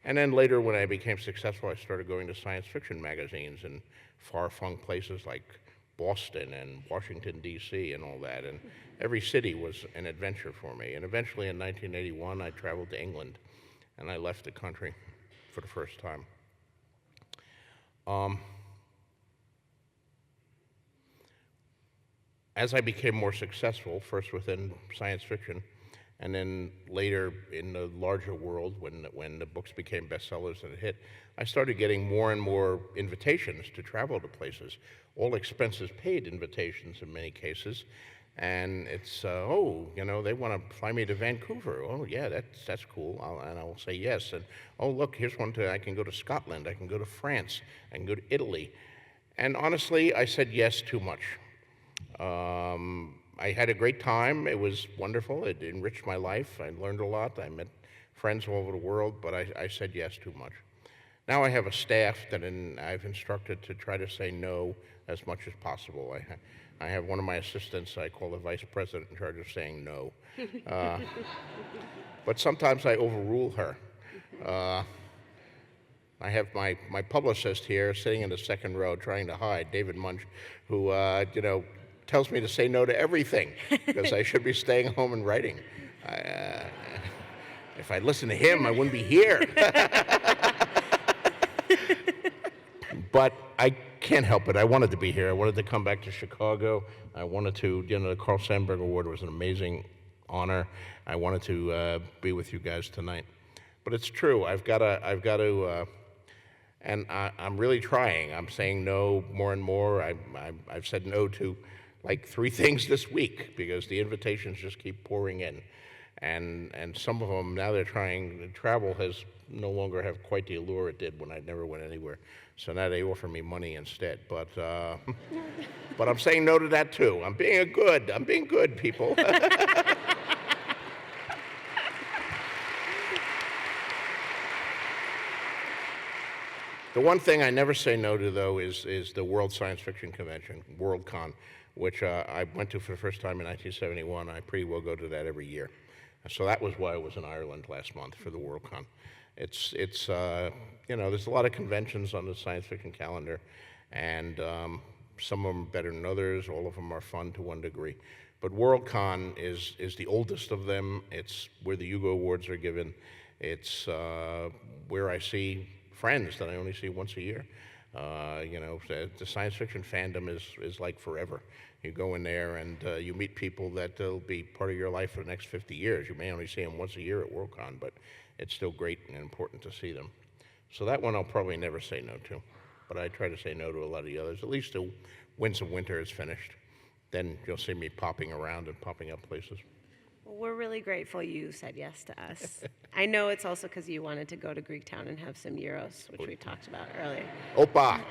And then later, when I became successful, I started going to science fiction magazines in far-flung places like Boston and Washington, D.C. and all that. And every city was an adventure for me. And eventually, in 1981, I traveled to England, and I left the country for the first time. As I became more successful, first within science fiction, and then later in the larger world, when the books became bestsellers and a hit, I started getting more and more invitations to travel to places, all expenses paid invitations in many cases. And it's, they want to fly me to Vancouver. Oh, yeah, that's cool. And I'll say yes. And, oh, look, here's one I can go to Scotland. I can go to France. I can go to Italy. And honestly, I said yes too much. I had a great time. It was wonderful. It enriched my life. I learned a lot. I met friends all over the world, but I said yes too much. Now I have a staff that I've instructed to try to say no as much as possible. I have one of my assistants I call the vice president in charge of saying no. But sometimes I overrule her. I have my publicist here sitting in the second row trying to hide, David Munch, who tells me to say no to everything because I should be staying home and writing. If I listened to him, I wouldn't be here. But I can't help it. I wanted to be here. I wanted to come back to Chicago. I wanted to, the Carl Sandburg Award was an amazing honor. I wanted to be with you guys tonight. But it's true. I've got to, and I'm really trying. I'm saying no more and more. I've said no to like 3 things this week because the invitations just keep pouring in. And some of them, now they're trying, travel has no longer have quite the allure it did when I never went anywhere. So now they offer me money instead. But but I'm saying no to that too. I'm being good, people. The one thing I never say no to, though, is the World Science Fiction Convention, WorldCon, which I went to for the first time in 1971. I pretty well go to that every year. So that was why I was in Ireland last month for the WorldCon. It's there's a lot of conventions on the science fiction calendar, and some of them are better than others. All of them are fun to one degree. But WorldCon is the oldest of them. It's where the Hugo Awards are given. It's where I see friends that I only see once a year. The science fiction fandom is like forever. You go in there and you meet people that will be part of your life for the next 50 years. You may only see them once a year at WorldCon, but it's still great and important to see them. So that one I'll probably never say no to, but I try to say no to a lot of the others, at least till Winds of Winter is finished. Then you'll see me popping around and popping up places. Well, we're really grateful you said yes to us. I know it's also because you wanted to go to Greektown and have some gyros, which we talked about earlier. Opa!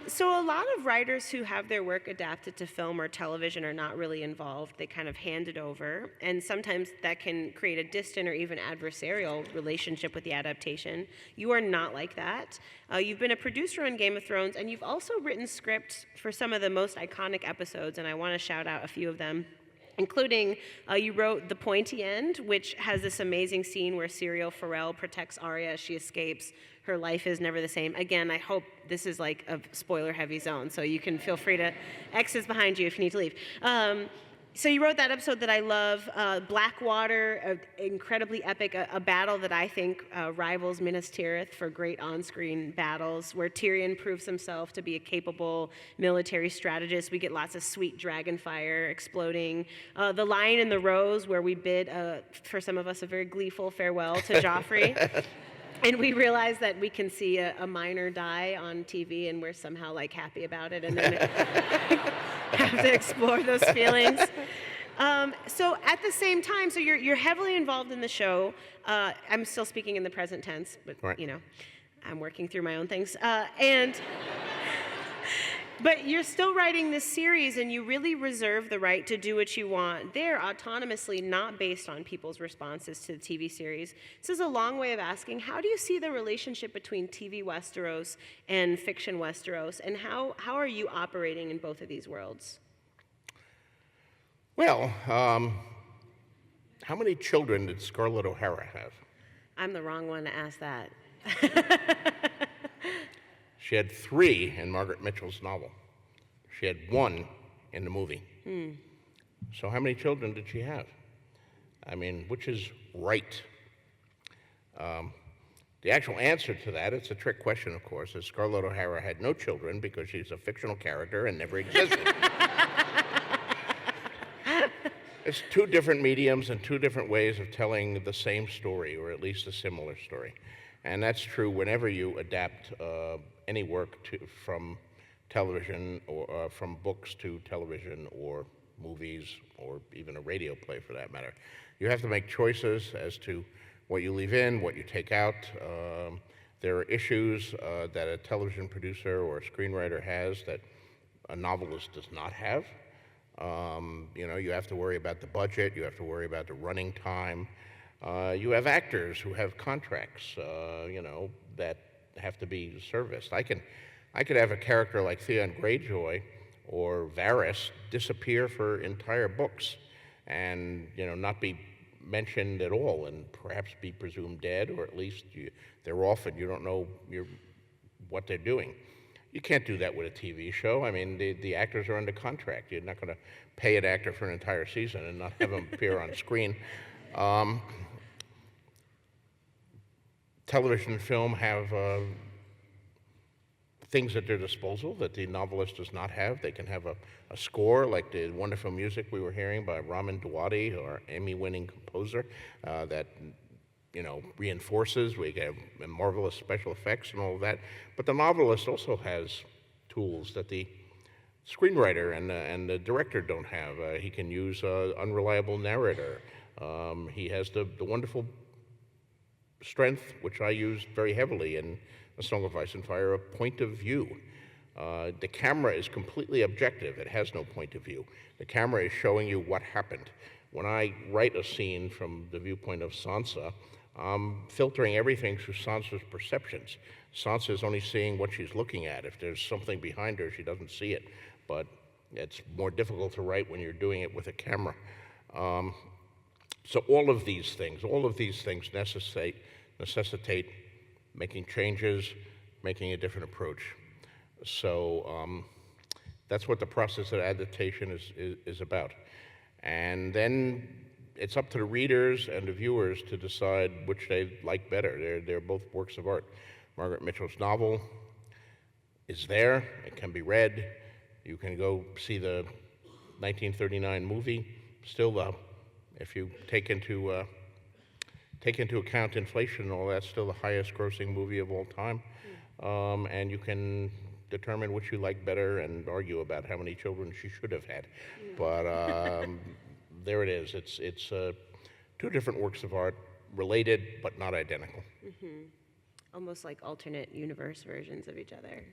So a lot of writers who have their work adapted to film or television are not really involved. They kind of hand it over, and sometimes that can create a distant or even adversarial relationship with the adaptation. You are not like that. You've been a producer on Game of Thrones, and you've also written scripts for some of the most iconic episodes, and I want to shout out a few of them, including you wrote The Pointy End, which has this amazing scene where Syrio Forel protects Arya as she escapes. Her life is never the same. Again, I hope this is like a spoiler-heavy zone, so you can feel free to exit behind you if you need to leave. So you wrote that episode that I love, Blackwater, incredibly epic, a battle that I think rivals Minas Tirith for great on-screen battles, where Tyrion proves himself to be a capable military strategist. We get lots of sweet dragon fire exploding. The Lion and the Rose, where we bid, for some of us, a very gleeful farewell to Joffrey. And we realize that we can see a minor die on TV, and we're somehow like happy about it, and then have to explore those feelings. So at the same time, so you're heavily involved in the show. I'm still speaking in the present tense, but Right. I'm working through my own things. And but you're still writing this series, and you really reserve the right to do what you want there autonomously, not based on people's responses to the TV series. This is a long way of asking, how do you see the relationship between TV Westeros and fiction Westeros, and how are you operating in both of these worlds? Well, how many children did Scarlett O'Hara have? I'm the wrong one to ask that. She had 3 in Margaret Mitchell's novel. She had 1 in the movie. So how many children did she have? I mean, which is right? The actual answer to that, it's a trick question, of course, is Scarlett O'Hara had no children because she's a fictional character and never existed. It's 2 different mediums and 2 different ways of telling the same story, or at least a similar story. And that's true whenever you adapt any work from television, or from books to television or movies, or even a radio play for that matter. You have to make choices as to what you leave in, what you take out. There are issues that a television producer or a screenwriter has that a novelist does not have. You have to worry about the budget, you have to worry about the running time. You have actors who have contracts, that have to be serviced. I could have a character like Theon Greyjoy or Varys disappear for entire books and, not be mentioned at all, and perhaps be presumed dead, or at least they're off and you don't know what they're doing. You can't do that with a TV show. I mean, the actors are under contract. You're not going to pay an actor for an entire season and not have them appear on screen. Television and film have things at their disposal that the novelist does not have. They can have a score like the wonderful music we were hearing by Ramin Djawadi, our Emmy-winning composer, that reinforces. We get marvelous special effects and all of that. But the novelist also has tools that the screenwriter and the director don't have. He can use an unreliable narrator. He has the wonderful strength, which I used very heavily in A Song of Ice and Fire, a point of view. The camera is completely objective. It has no point of view. The camera is showing you what happened. When I write a scene from the viewpoint of Sansa, I'm filtering everything through Sansa's perceptions. Sansa is only seeing what she's looking at. If there's something behind her, she doesn't see it. But it's more difficult to write when you're doing it with a camera. So all of these things necessitate making changes, making a different approach. So that's what the process of adaptation is about. And then it's up to the readers and the viewers to decide which they like better. They're both works of art. Margaret Mitchell's novel is there. It can be read. You can go see the 1939 movie. Still, if you take into account inflation and all that, still the highest grossing movie of all time. And you can determine which you like better and argue about how many children she should have had. But there it is. It's 2 different works of art, related but not identical. Mm-hmm. Almost like alternate universe versions of each other.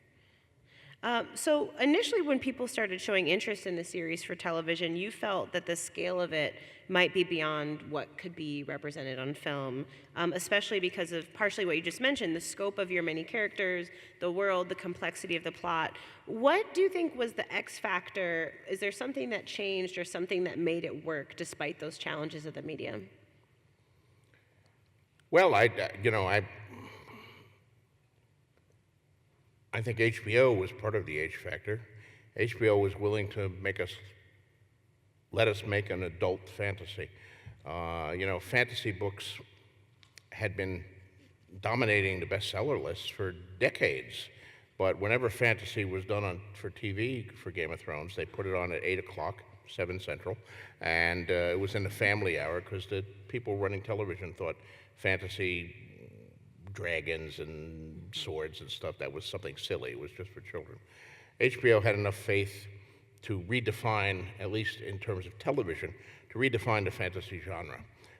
So initially when people started showing interest in the series for television, you felt that the scale of it might be beyond what could be represented on film, especially because of partially what you just mentioned, the scope of your many characters, the world, the complexity of the plot. What do you think was the X factor? Is there something that changed or something that made it work despite those challenges of the medium? Well, I think HBO was part of the H factor. HBO was willing to let us make an adult fantasy. Fantasy books had been dominating the bestseller lists for decades, but whenever fantasy was done for TV for Game of Thrones, they put it on at 8 o'clock, 7 Central, and it was in the family hour because the people running television thought fantasy, dragons and swords and stuff, that was something silly. It was just for children. HBO had enough faith to redefine, at least in terms of television, to redefine the fantasy genre.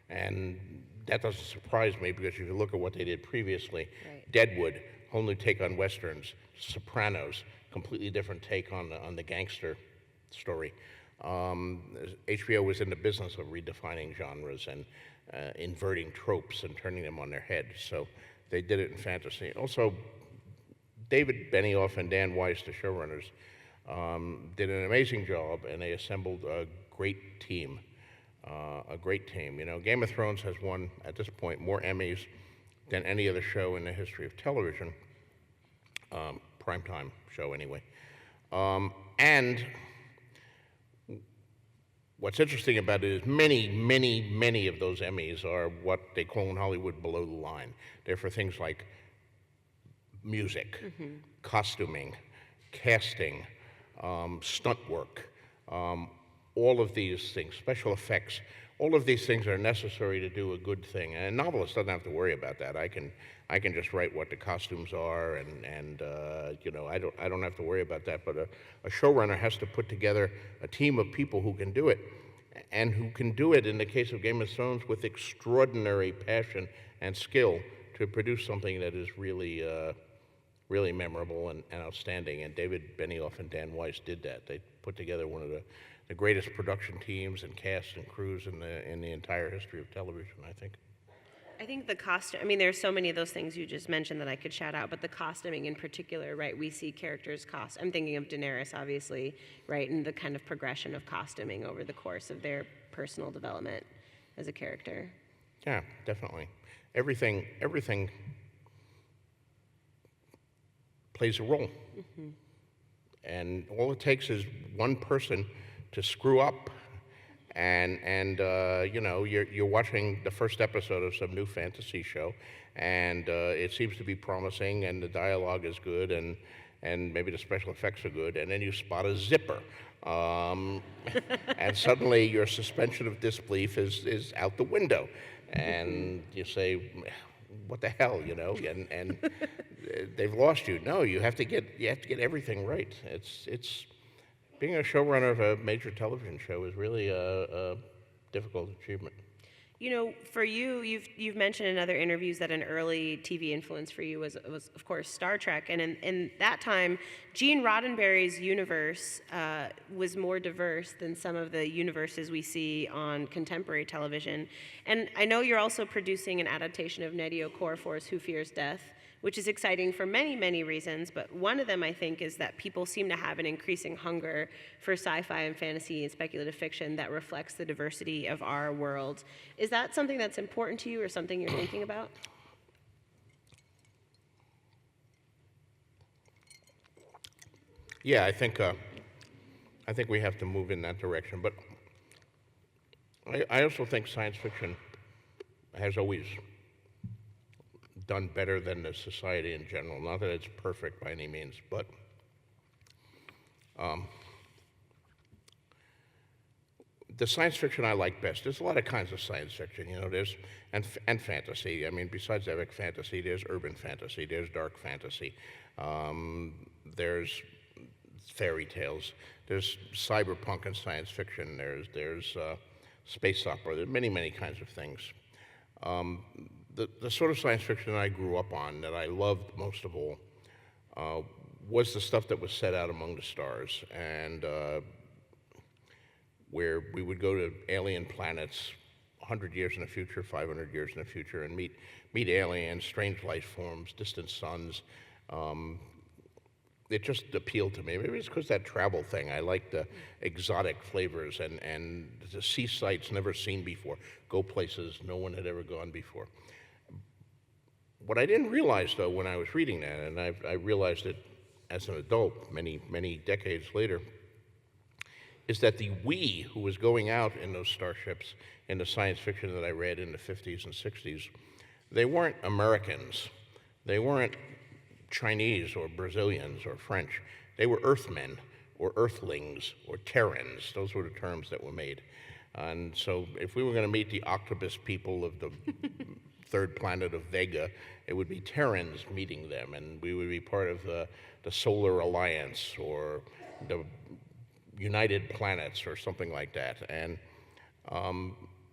And that doesn't surprise me because if you look at what they did previously, Right. Deadwood, whole new take on westerns, Sopranos, completely different take on the gangster story. HBO was in the business of redefining genres and inverting tropes and turning them on their head. So they did it in fantasy. Also, David Benioff and Dan Weiss, the showrunners, did an amazing job, and they assembled a great team. You know, Game of Thrones has won, at this point, more Emmys than any other show in the history of television, primetime show anyway. And what's interesting about it is many of those Emmys are what they call in Hollywood below the line. They're for things like music, costuming, casting, stunt work, all of these things, special effects. All of these things are necessary to do a good thing. And a novelist doesn't have to worry about that. I can just write what the costumes are, and you know, I don't have to worry about that. But a showrunner has to put together a team of people who can do it, and who can do it in the case of Game of Thrones with extraordinary passion and skill to produce something that is really really memorable and outstanding. And David Benioff and Dan Weiss did that. They put together one of the greatest production teams and cast and crews in the entire history of television, I think. I think the costume, I mean, there's so many of those things you just mentioned that I could shout out, but the costuming in particular, right? We see characters I'm thinking of Daenerys, obviously, right? And the kind of progression of costuming over the course of their personal development as a character. Yeah, definitely. Everything plays a role. And all it takes is one person to screw up, and you know, you're watching the first episode of some new fantasy show, and it seems to be promising, and the dialogue is good, and maybe the special effects are good, and then you spot a zipper, and suddenly your suspension of disbelief is out the window, and you say, what the hell, you know, and they've lost you. No, you have to get everything right. It's being a showrunner of a major television show is really a difficult achievement. You know, for you, you've mentioned in other interviews that an early TV influence for you was of course Star Trek, and in that time, Gene Roddenberry's universe was more diverse than some of the universes we see on contemporary television. And I know you're also producing an adaptation of Nnedi Okorafor's Who Fears Death, which is exciting for many reasons, but one of them, I think, is that people seem to have an increasing hunger for sci-fi and fantasy and speculative fiction that reflects the diversity of our world. Is that something that's important to you or something you're thinking about? Yeah, I think we have to move in that direction, but I also think science fiction has always done better than the society in general. Not that it's perfect by any means, but the science fiction I like best. There's a lot of kinds of science fiction, you know. There's and fantasy. I mean, besides epic fantasy, there's urban fantasy. There's dark fantasy. There's fairy tales. There's cyberpunk and science fiction. There's space opera. There's many kinds of things. The sort of science fiction that I grew up on, that I loved most of all, was the stuff that was set out among the stars, and where we would go to alien planets 100 years in the future, 500 years in the future, and meet aliens, strange life forms, distant suns. It just appealed to me. Maybe it's because that travel thing. I like the exotic flavors and to see sights never seen before, go places no one had ever gone before. What I didn't realize, though, when I was reading that, and I realized it as an adult many decades later, is that the we who was going out in those starships in the science fiction that I read in the 50s and 60s, they weren't Americans. They weren't Chinese or Brazilians or French. They were Earthmen or Earthlings or Terrans. Those were the terms that were made. And so if we were going to meet the octopus people of the third planet of Vega, it would be Terrans meeting them, and we would be part of the Solar Alliance or the United Planets or something like that. And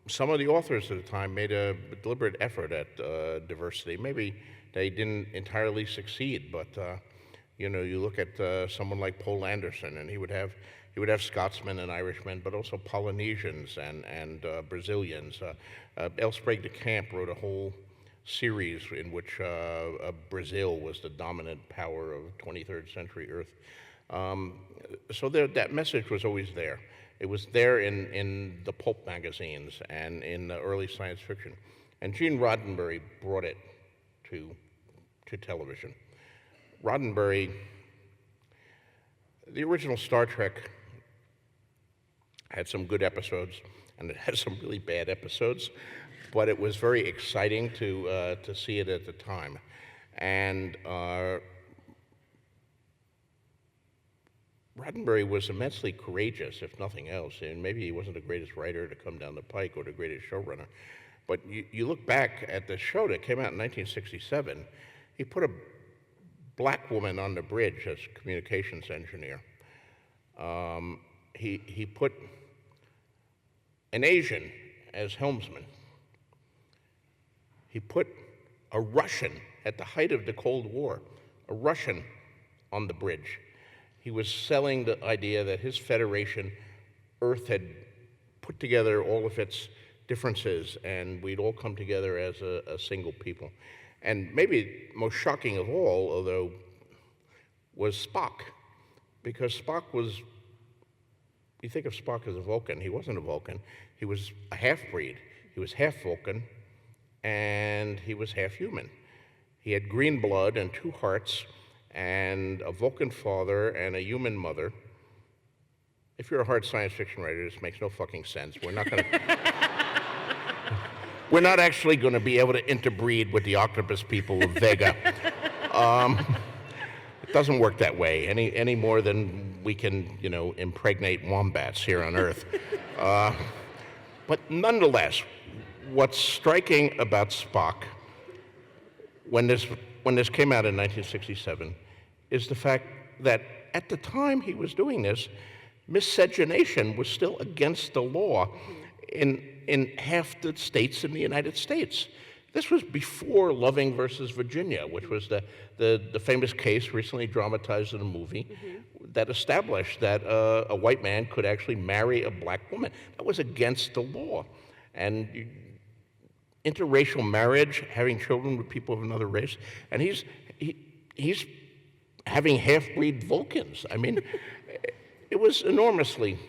some of the authors at the time made a deliberate effort at diversity. Maybe they didn't entirely succeed, but you know, you look at someone like Poul Anderson, and he would have Scotsmen and Irishmen, but also Polynesians and Brazilians. L. Sprague de Camp wrote a whole series in which Brazil was the dominant power of 23rd century Earth. So that message was always there. It was there in the pulp magazines and in the early science fiction. And Gene Roddenberry brought it to television. Roddenberry, the original Star Trek had some good episodes, and it had some really bad episodes, but it was very exciting to see it at the time. And Roddenberry was immensely courageous, if nothing else, and maybe he wasn't the greatest writer to come down the pike or the greatest showrunner. But you look back at the show that came out in 1967, he put a black woman on the bridge as communications engineer. He put an Asian as helmsman. He put a Russian at the height of the Cold War, a Russian on the bridge. He was selling the idea that his federation, Earth, had put together all of its differences and we'd all come together as a single people. And maybe most shocking of all, although, was Spock, because Spock was, you think of Spock as a Vulcan. He wasn't a Vulcan. He was a half-breed. He was half Vulcan, and he was half human. He had green blood and 2 hearts, and a Vulcan father and a human mother. If you're a hard science fiction writer, this makes no fucking sense. We're not going to... We're not actually going to be able to interbreed with the octopus people of Vega. It doesn't work that way any more than we can, you know, impregnate wombats here on Earth. But nonetheless, what's striking about Spock when this came out in 1967 is the fact that at the time he was doing this, miscegenation was still against the law in half the states in the United States. This was before Loving versus Virginia, which was the famous case recently dramatized in a movie that established that a white man could actually marry a black woman. That was against the law. And interracial marriage, having children with people of another race, and he's having half-breed Vulcans. I mean, it was enormously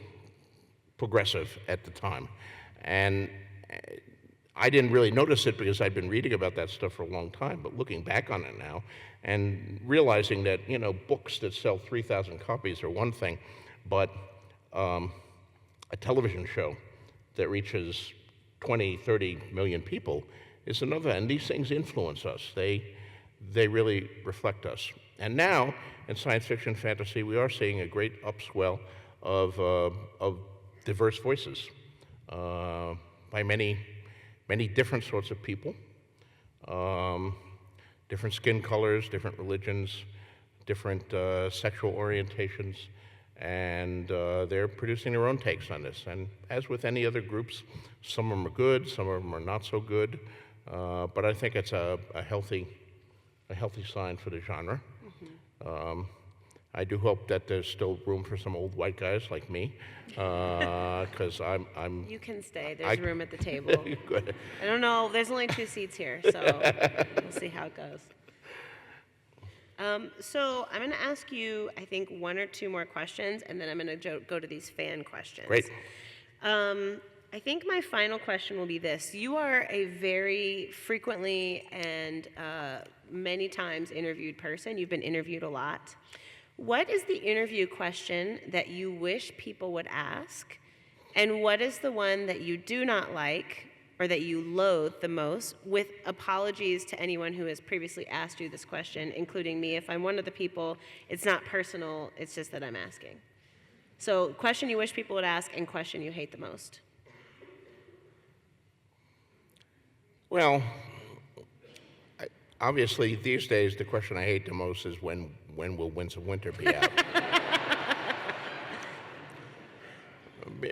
progressive at the time. And I didn't really notice it because I'd been reading about that stuff for a long time, but looking back on it now and realizing that, you know, books that sell 3,000 copies are one thing, but a television show that reaches 20, 30 million people is another, and these things influence us. They really reflect us. And now, in science fiction fantasy, we are seeing a great upswell of diverse voices by many different sorts of people, different skin colors, different religions, different sexual orientations, and they're producing their own takes on this. And as with any other groups, some of them are good, some of them are not so good, but I think it's a healthy sign for the genre. I do hope that there's still room for some old white guys like me, because I'm. You can stay. There's room at the table. Good. I don't know. There's only 2 seats here, so we'll see how it goes. So I'm going to ask you, I think, 1 or 2 more questions, and then I'm going to go to these fan questions. Great. I think my final question will be this. You are a very frequently and many times interviewed person. You've been interviewed a lot. What is the interview question that you wish people would ask? And what is the one that you do not like or that you loathe the most? With apologies to anyone who has previously asked you this question, including me. If I'm one of the people, it's not personal, it's just that I'm asking. So, question you wish people would ask and question you hate the most. Well, obviously, these days, the question I hate the most is when will Winds of Winter be out?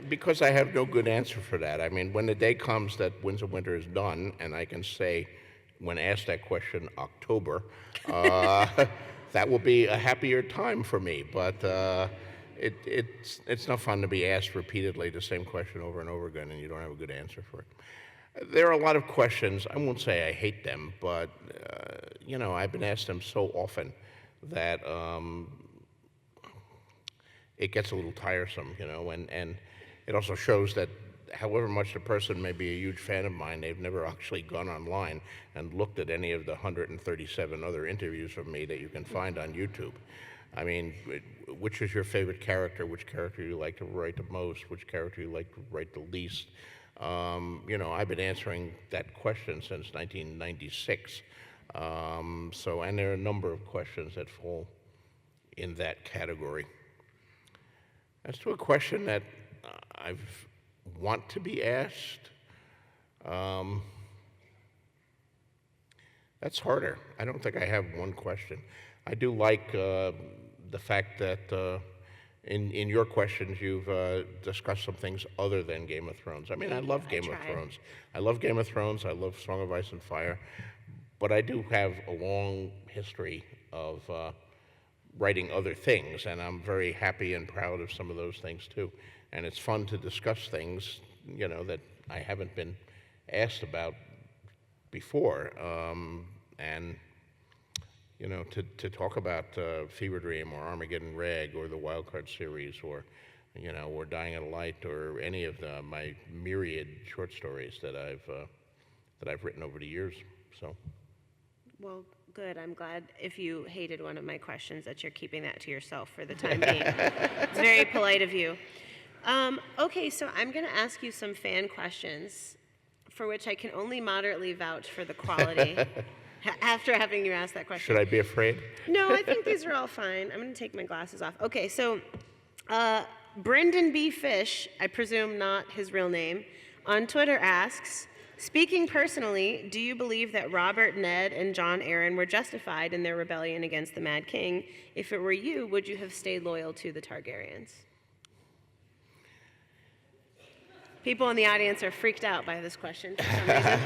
Because I have no good answer for that. I mean, when the day comes that Winds of Winter is done, and I can say, when asked that question, October, that will be a happier time for me. But it's not fun to be asked repeatedly the same question over and over again, and you don't have a good answer for it. There are a lot of questions. I won't say I hate them, but I've been asked them so often that it gets a little tiresome, and it also shows that however much the person may be a huge fan of mine, they've never actually gone online and looked at any of the 137 other interviews of me that you can find on YouTube. I mean, which is your favorite character? Which character you like to write the most? Which character you like to write the least? I've been answering that question since 1996. And there are a number of questions that fall in that category. As to a question that I want to be asked, that's harder. I don't think I have one question. I do like the fact that in your questions you've discussed some things other than Game of Thrones. I mean, I love Game of Thrones. I love Game of Thrones. I love Song of Ice and Fire. But I do have a long history of writing other things, and I'm very happy and proud of some of those things too. And it's fun to discuss things, that I haven't been asked about before, and to talk about Fever Dream or Armageddon Reg or the Wildcard series or or Dying of the Light or any of my myriad short stories that I've written over the years. So. Well, good. I'm glad if you hated one of my questions that you're keeping that to yourself for the time being. It's very polite of you. Okay, so I'm going to ask you some fan questions for which I can only moderately vouch for the quality after having you ask that question. Should I be afraid? No, I think these are all fine. I'm going to take my glasses off. Okay, so Brendan B. Fish, I presume not his real name, on Twitter asks, speaking personally, do you believe that Robert, Ned, and Jon Arryn were justified in their rebellion against the Mad King? If it were you, would you have stayed loyal to the Targaryens? People in the audience are freaked out by this question for some reason.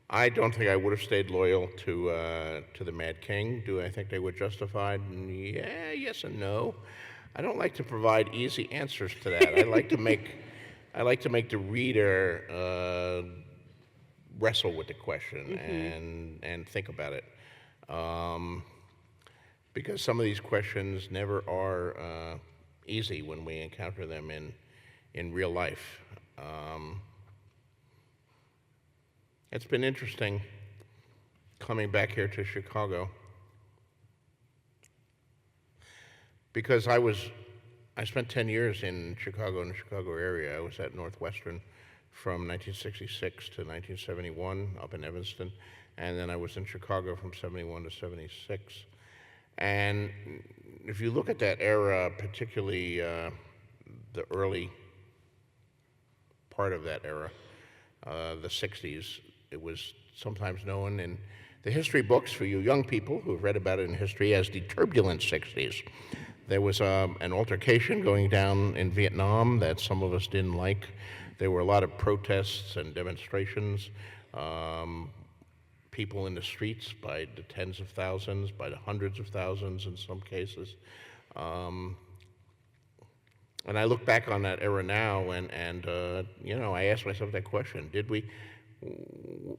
I don't think I would have stayed loyal to the Mad King. Do I think they were justified? Yeah, yes and no. I don't like to provide easy answers to that. I like to make the reader wrestle with the question and think about it, because some of these questions never are easy when we encounter them in real life. It's been interesting coming back here to Chicago, because I spent 10 years in Chicago, in the Chicago area. I was at Northwestern from 1966 to 1971 up in Evanston, and then I was in Chicago from 71 to 76. And if you look at that era, particularly the early part of that era, the 60s, it was sometimes known in the history books for you young people who have read about it in history as the turbulent 60s. There was an altercation going down in Vietnam that some of us didn't like. There were a lot of protests and demonstrations, people in the streets by the tens of thousands, by the hundreds of thousands in some cases. And I look back on that era now, and I ask myself that question: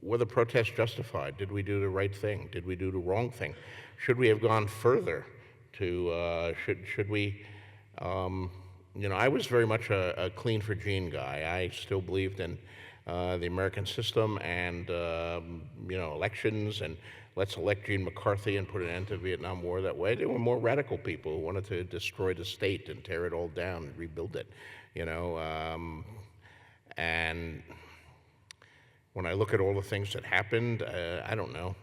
were the protests justified? Did we do the right thing? Did we do the wrong thing? Should we have gone further? Should we? I was very much a clean for Gene guy. I still believed in the American system and elections, and let's elect Gene McCarthy and put an end to the Vietnam War that way. There were more radical people who wanted to destroy the state and tear it all down and rebuild it, and when I look at all the things that happened, I don't know.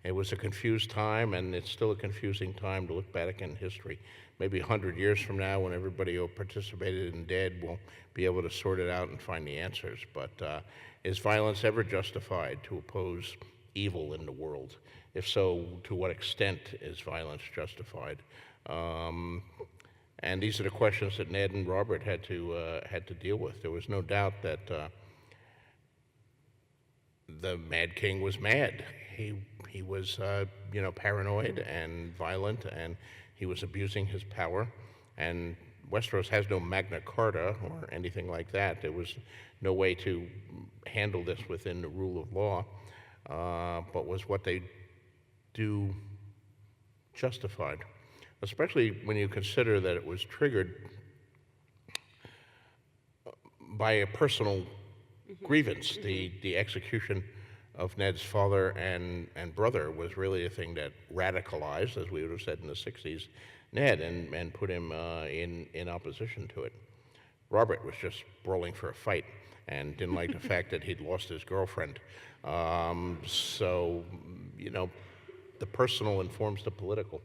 It was a confused time, and it's still a confusing time to look back in history. Maybe 100 years from now, when everybody who participated and dead will be able to sort it out and find the answers. But is violence ever justified to oppose evil in the world? If so, to what extent is violence justified? And these are the questions that Ned and Robert had to deal with. There was no doubt that the Mad King was mad. He was paranoid and violent, and he was abusing his power. And Westeros has no Magna Carta or anything like that. There was no way to handle this within the rule of law, but was what they do justified, especially when you consider that it was triggered by a personal grievance. The execution of Ned's father and brother was really a thing that radicalized, as we would have said in the 60s, Ned and put him in opposition to it. Robert was just brawling for a fight and didn't like the fact that he'd lost his girlfriend. So, the personal informs the political.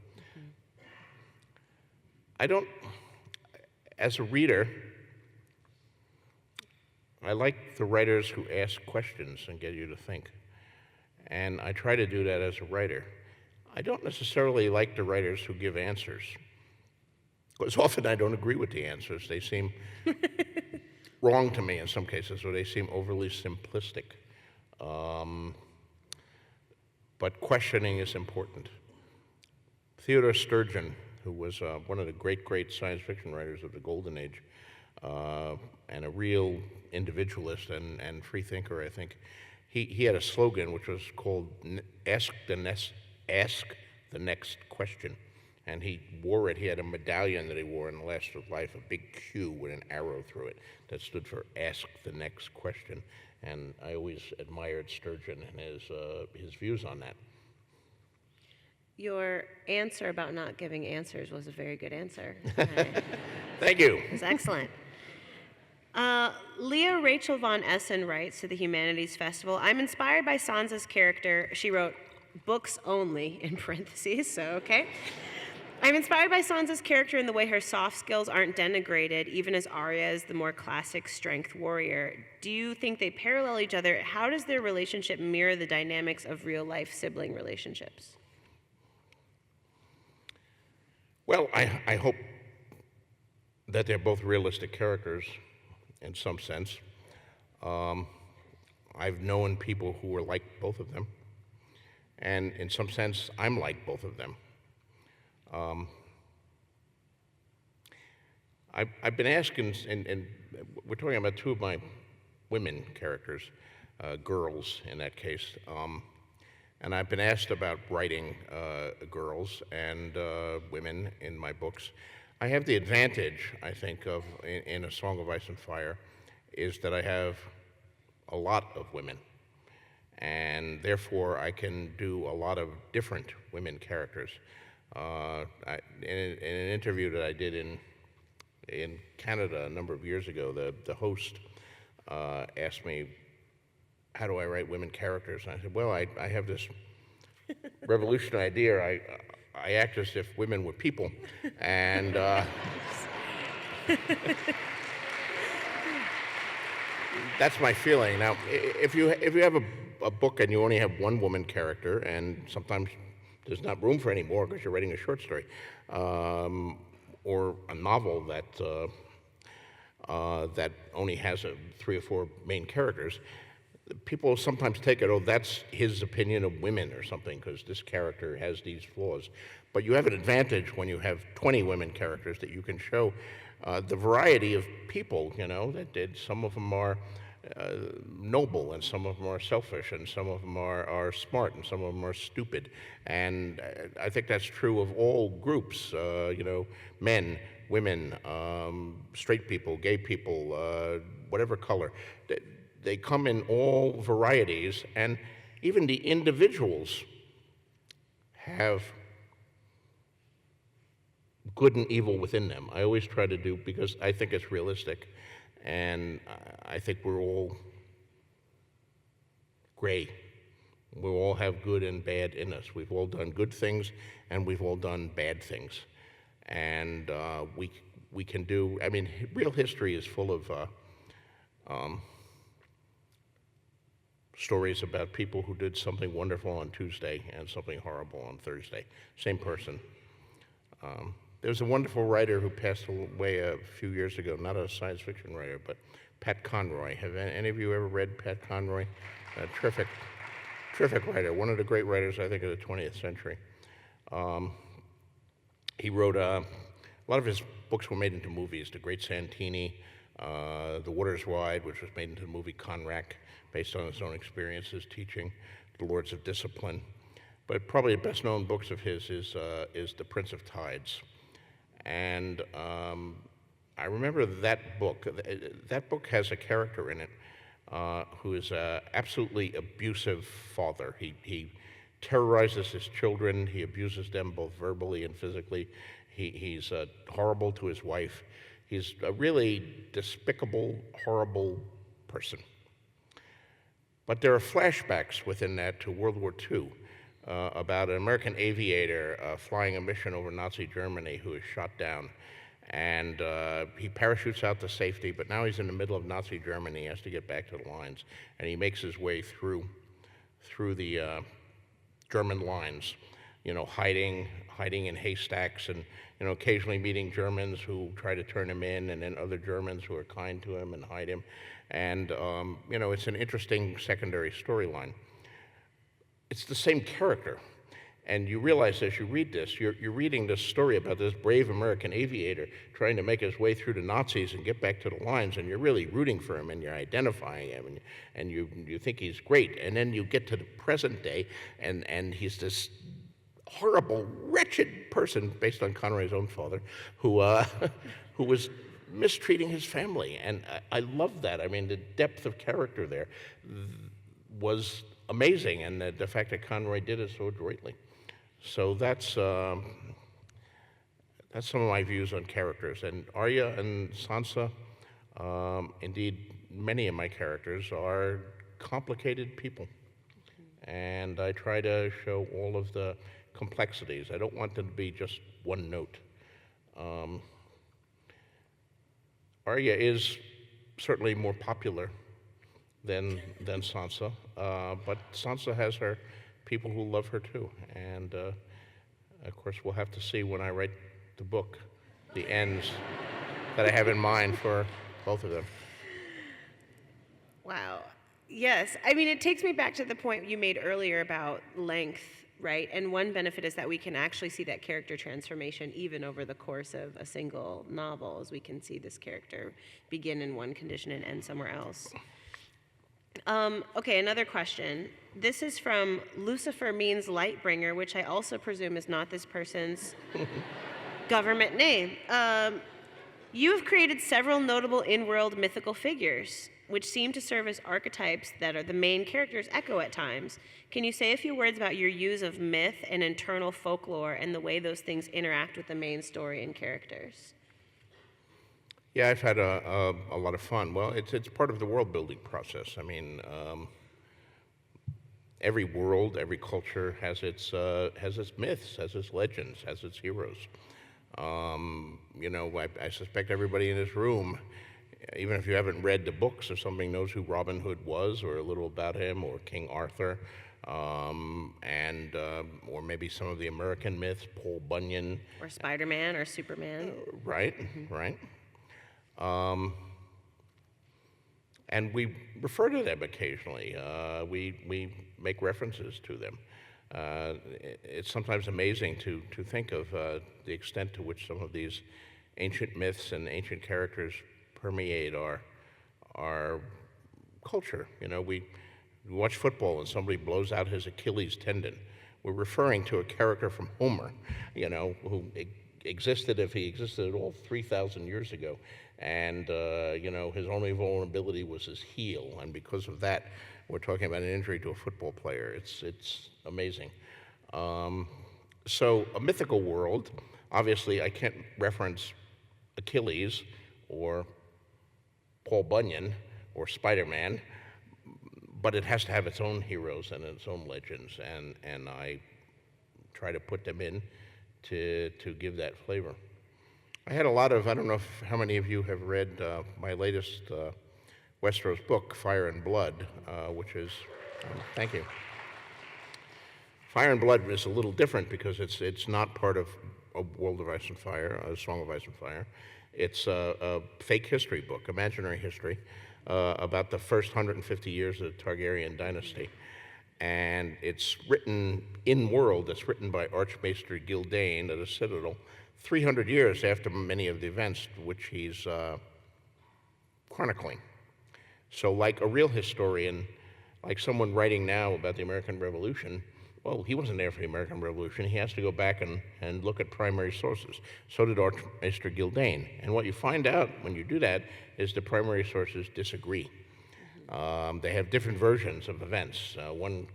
As a reader, I like the writers who ask questions and get you to think. And I try to do that as a writer. I don't necessarily like the writers who give answers, because often I don't agree with the answers. They seem wrong to me in some cases, or they seem overly simplistic. But questioning is important. Theodore Sturgeon, who was one of the great science fiction writers of the Golden Age, and a real individualist and free thinker, I think, he had a slogan which was called "Ask the next question," and he wore it. He had a medallion that he wore in the last of life, a big Q with an arrow through it that stood for "Ask the next question." And I always admired Sturgeon and his views on that. Your answer about not giving answers was a very good answer. Thank you. It was excellent. Leah Rachel Von Essen writes to the Humanities Festival, "I'm inspired by Sansa's character." She wrote books only in parentheses, so okay. "I'm inspired by Sansa's character in the way her soft skills aren't denigrated, even as Arya is the more classic strength warrior. Do you think they parallel each other? How does their relationship mirror the dynamics of real-life sibling relationships?" Well, I hope that they're both realistic characters in some sense. I've known people who were like both of them, and in some sense, I'm like both of them. I've been asking, and we're talking about two of my women characters, girls in that case, and I've been asked about writing girls and women in my books. I have the advantage, I think, of in A Song of Ice and Fire, is that I have a lot of women, and therefore I can do a lot of different women characters. In an interview that I did in Canada a number of years ago, the host asked me, "How do I write women characters?" And I said, "Well, I have this revolutionary idea. I act as if women were people, and that's my feeling." Now, if you have a book and you only have one woman character, and sometimes there's not room for any more because you're writing a short story, or a novel that only has 3 or 4 main characters, people sometimes take it, oh, that's his opinion of women or something, because this character has these flaws. But you have an advantage when you have 20 women characters that you can show the variety of people, that some of them are noble, and some of them are selfish, and some of them are smart, and some of them are stupid. And I think that's true of all groups, men, women, straight people, gay people, whatever color. They come in all varieties, and even the individuals have good and evil within them. I always try to do, because I think it's realistic, and I think we're all gray. We all have good and bad in us. We've all done good things, and we've all done bad things. And we can do, real history is full of stories about people who did something wonderful on Tuesday and something horrible on Thursday. Same person. There's a wonderful writer who passed away a few years ago, not a science fiction writer, but Pat Conroy. Have any of you ever read Pat Conroy? A terrific writer, one of the great writers, I think, of the 20th century. He wrote, a lot of his books were made into movies. The Great Santini, The Waters Wide, which was made into the movie Conrack, based on his own experiences teaching, The Lords of Discipline. But probably the best known books of his is The Prince of Tides. And I remember that book. That book has a character in it who is an absolutely abusive father. He terrorizes his children. He abuses them both verbally and physically. He's horrible to his wife. He's a really despicable, horrible person. But there are flashbacks within that to World War II about an American aviator flying a mission over Nazi Germany who is shot down. And he parachutes out to safety, but now he's in the middle of Nazi Germany. He has to get back to the lines. And he makes his way through the German lines, hiding in haystacks and, occasionally meeting Germans who try to turn him in, and then other Germans who are kind to him and hide him. And, it's an interesting secondary storyline. It's the same character. And you realize as you read this, you're reading this story about this brave American aviator trying to make his way through the Nazis and get back to the lines, and you're really rooting for him, and you're identifying him, and you think he's great. And then you get to the present day, and he's this horrible, wretched person, based on Conroy's own father, who was mistreating his family. And I love that. I mean, the depth of character there was amazing, and the fact that Conroy did it so adroitly. So that's some of my views on characters. And Arya and Sansa, indeed, many of my characters are complicated people. And I try to show all of the complexities. I don't want them to be just one note. Arya is certainly more popular than Sansa, but Sansa has her people who love her too. And of course, we'll have to see when I write the book, the ends that I have in mind for both of them. Wow. Yes. I mean, it takes me back to the point you made earlier about length, right? And one benefit is that we can actually see that character transformation even over the course of a single novel, as we can see this character begin in one condition and end somewhere else. Okay, another question. This is from Lucifer Means Lightbringer, which I also presume is not this person's government name. You have created several notable in-world mythical figures, which seem to serve as archetypes that are the main characters echo at times. Can you say a few words about your use of myth and internal folklore and the way those things interact with the main story and characters? Yeah, I've had a lot of fun. Well, it's part of the world-building process. I mean, every world, every culture has its myths, has its legends, has its heroes. I suspect everybody in this room, even if you haven't read the books or something, knows who Robin Hood was, or a little about him, or King Arthur, or maybe some of the American myths, Paul Bunyan. Or Spider-Man or Superman. Right, right. And we refer to them occasionally. We make references to them. It's sometimes amazing to think of the extent to which some of these ancient myths and ancient characters permeate our culture. We watch football and somebody blows out his Achilles tendon. We're referring to a character from Homer, who existed, if he existed at all, 3,000 years ago. And, his only vulnerability was his heel. And because of that, we're talking about an injury to a football player. It's amazing. So a mythical world, obviously I can't reference Achilles or Paul Bunyan or Spider-Man, but it has to have its own heroes and its own legends, and I try to put them in to give that flavor. I had a lot of, I don't know how many of you have read my latest Westeros book, Fire and Blood, which is, thank you. Fire and Blood is a little different because it's not part of A World of Ice and Fire, A Song of Ice and Fire. It's a fake history book, imaginary history, about the first 150 years of the Targaryen dynasty. And it's written in world, it's written by Archmaester Gildane at a citadel 300 years after many of the events which he's chronicling. So like a real historian, like someone writing now about the American Revolution, well, he wasn't there for the American Revolution. He has to go back and look at primary sources. So did Archmaester Gildane. And what you find out when you do that is the primary sources disagree. They have different versions of events. One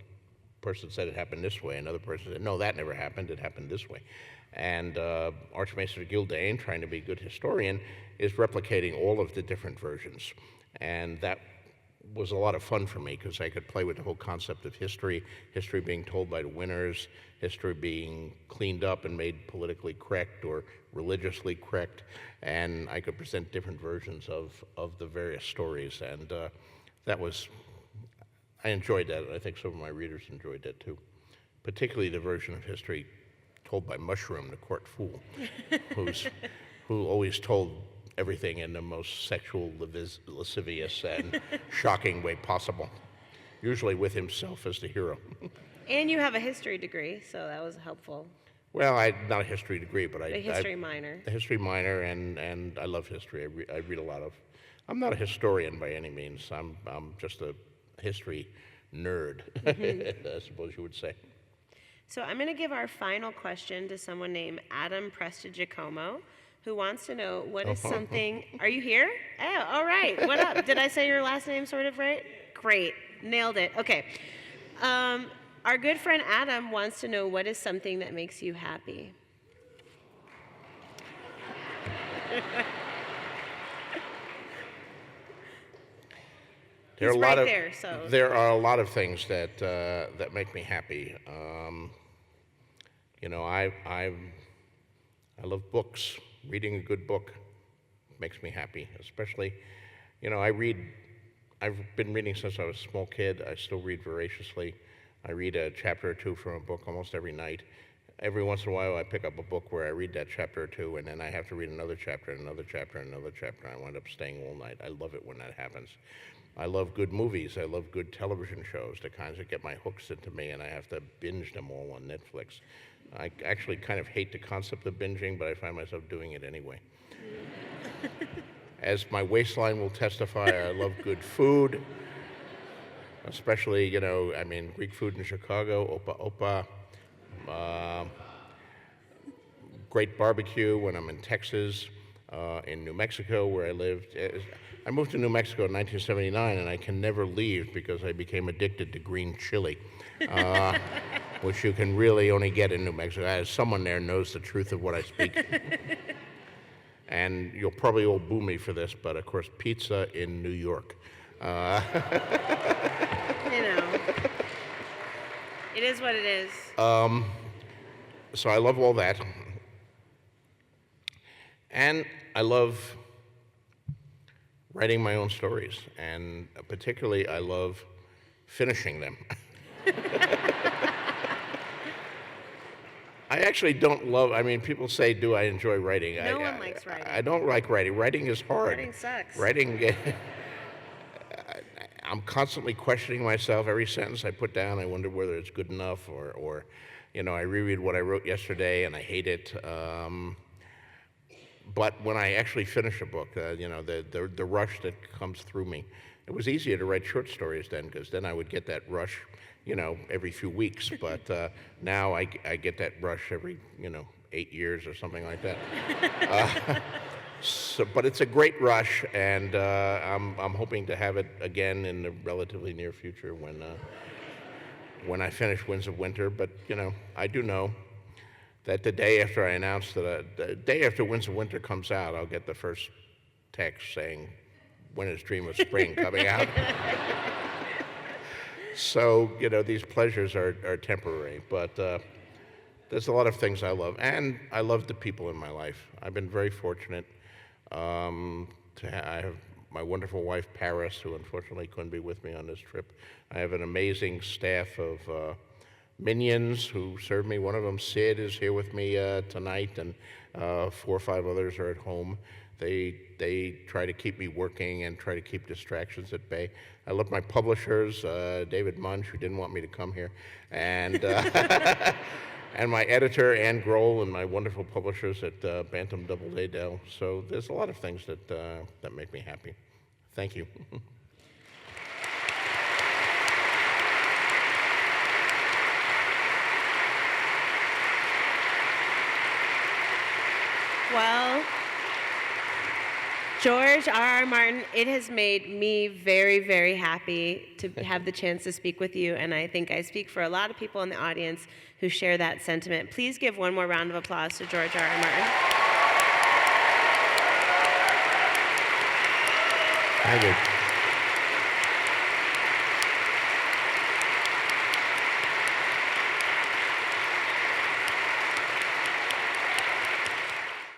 person said it happened this way. Another person said, no, that never happened. It happened this way. And Archmaester Gildane, trying to be a good historian, is replicating all of the different versions. And that was a lot of fun for me because I could play with the whole concept of history being told by the winners, history being cleaned up and made politically correct or religiously correct, and I could present different versions of the various stories, and I enjoyed that, and I think some of my readers enjoyed that too, particularly the version of history told by Mushroom, the court fool, who always told everything in the most sexual, lascivious, and shocking way possible, usually with himself as the hero. And you have a history degree, so that was helpful. Well, not a history degree, but A history minor. A history minor, and I love history. I read a lot of. I'm not a historian by any means. I'm just a history nerd, I suppose you would say. So I'm going to give our final question to someone named Adam Prestigiacomo, who wants to know what is something. Are you here? Oh, all right. What up? Did I say your last name sort of right? Great. Nailed it. Okay. Our good friend Adam wants to know what is something that makes you happy. He's right there. So there are a lot of things that that make me happy. I love books. Reading a good book makes me happy, especially, I've been reading since I was a small kid. I still read voraciously. I read a chapter or two from a book almost every night. Every once in a while I pick up a book where I read that chapter or two and then I have to read another chapter and another chapter and another chapter, and I wind up staying all night. I love it when that happens. I love good movies. I love good television shows, the kinds that get my hooks into me and I have to binge them all on Netflix. I actually kind of hate the concept of binging, but I find myself doing it anyway. As my waistline will testify, I love good food, especially, Greek food in Chicago, opa opa. Great barbecue when I'm in Texas, in New Mexico where I lived. I moved to New Mexico in 1979, and I can never leave because I became addicted to green chili, which you can really only get in New Mexico. Someone there knows the truth of what I speak. And you'll probably all boo me for this, but of course, pizza in New York. It is what it is. So I love all that. And I love writing my own stories, and particularly I love finishing them. I actually don't love, people say, do I enjoy writing? No one likes writing. I don't like writing. Writing is hard. Writing sucks. Writing, I'm constantly questioning myself. Every sentence I put down, I wonder whether it's good enough, or I reread what I wrote yesterday and I hate it. But when I actually finish a book, the rush that comes through me, it was easier to write short stories then, because then I would get that rush, every few weeks. But now I get that rush every, 8 years or something like that. But it's a great rush, and I'm hoping to have it again in the relatively near future when I finish Winds of Winter. But I do know that the day after I announce the day after Winds of Winter comes out, I'll get the first text saying, "Winter's Dream of Spring" coming out. So these pleasures are temporary, but there's a lot of things I love, and I love the people in my life. I've been very fortunate. I have my wonderful wife, Paris, who unfortunately couldn't be with me on this trip. I have an amazing staff of minions who serve me. One of them, Sid, is here with me tonight, and 4 or 5 others are at home. They try to keep me working and try to keep distractions at bay. I love my publishers, David Munch, who didn't want me to come here, and and my editor, Ann Grohl, and my wonderful publishers at Bantam Doubleday Dell. So there's a lot of things that make me happy. Thank you. Well, George R.R. Martin, it has made me very, very happy to have the chance to speak with you, and I think I speak for a lot of people in the audience who share that sentiment. Please give one more round of applause to George R.R. Martin. Thank you.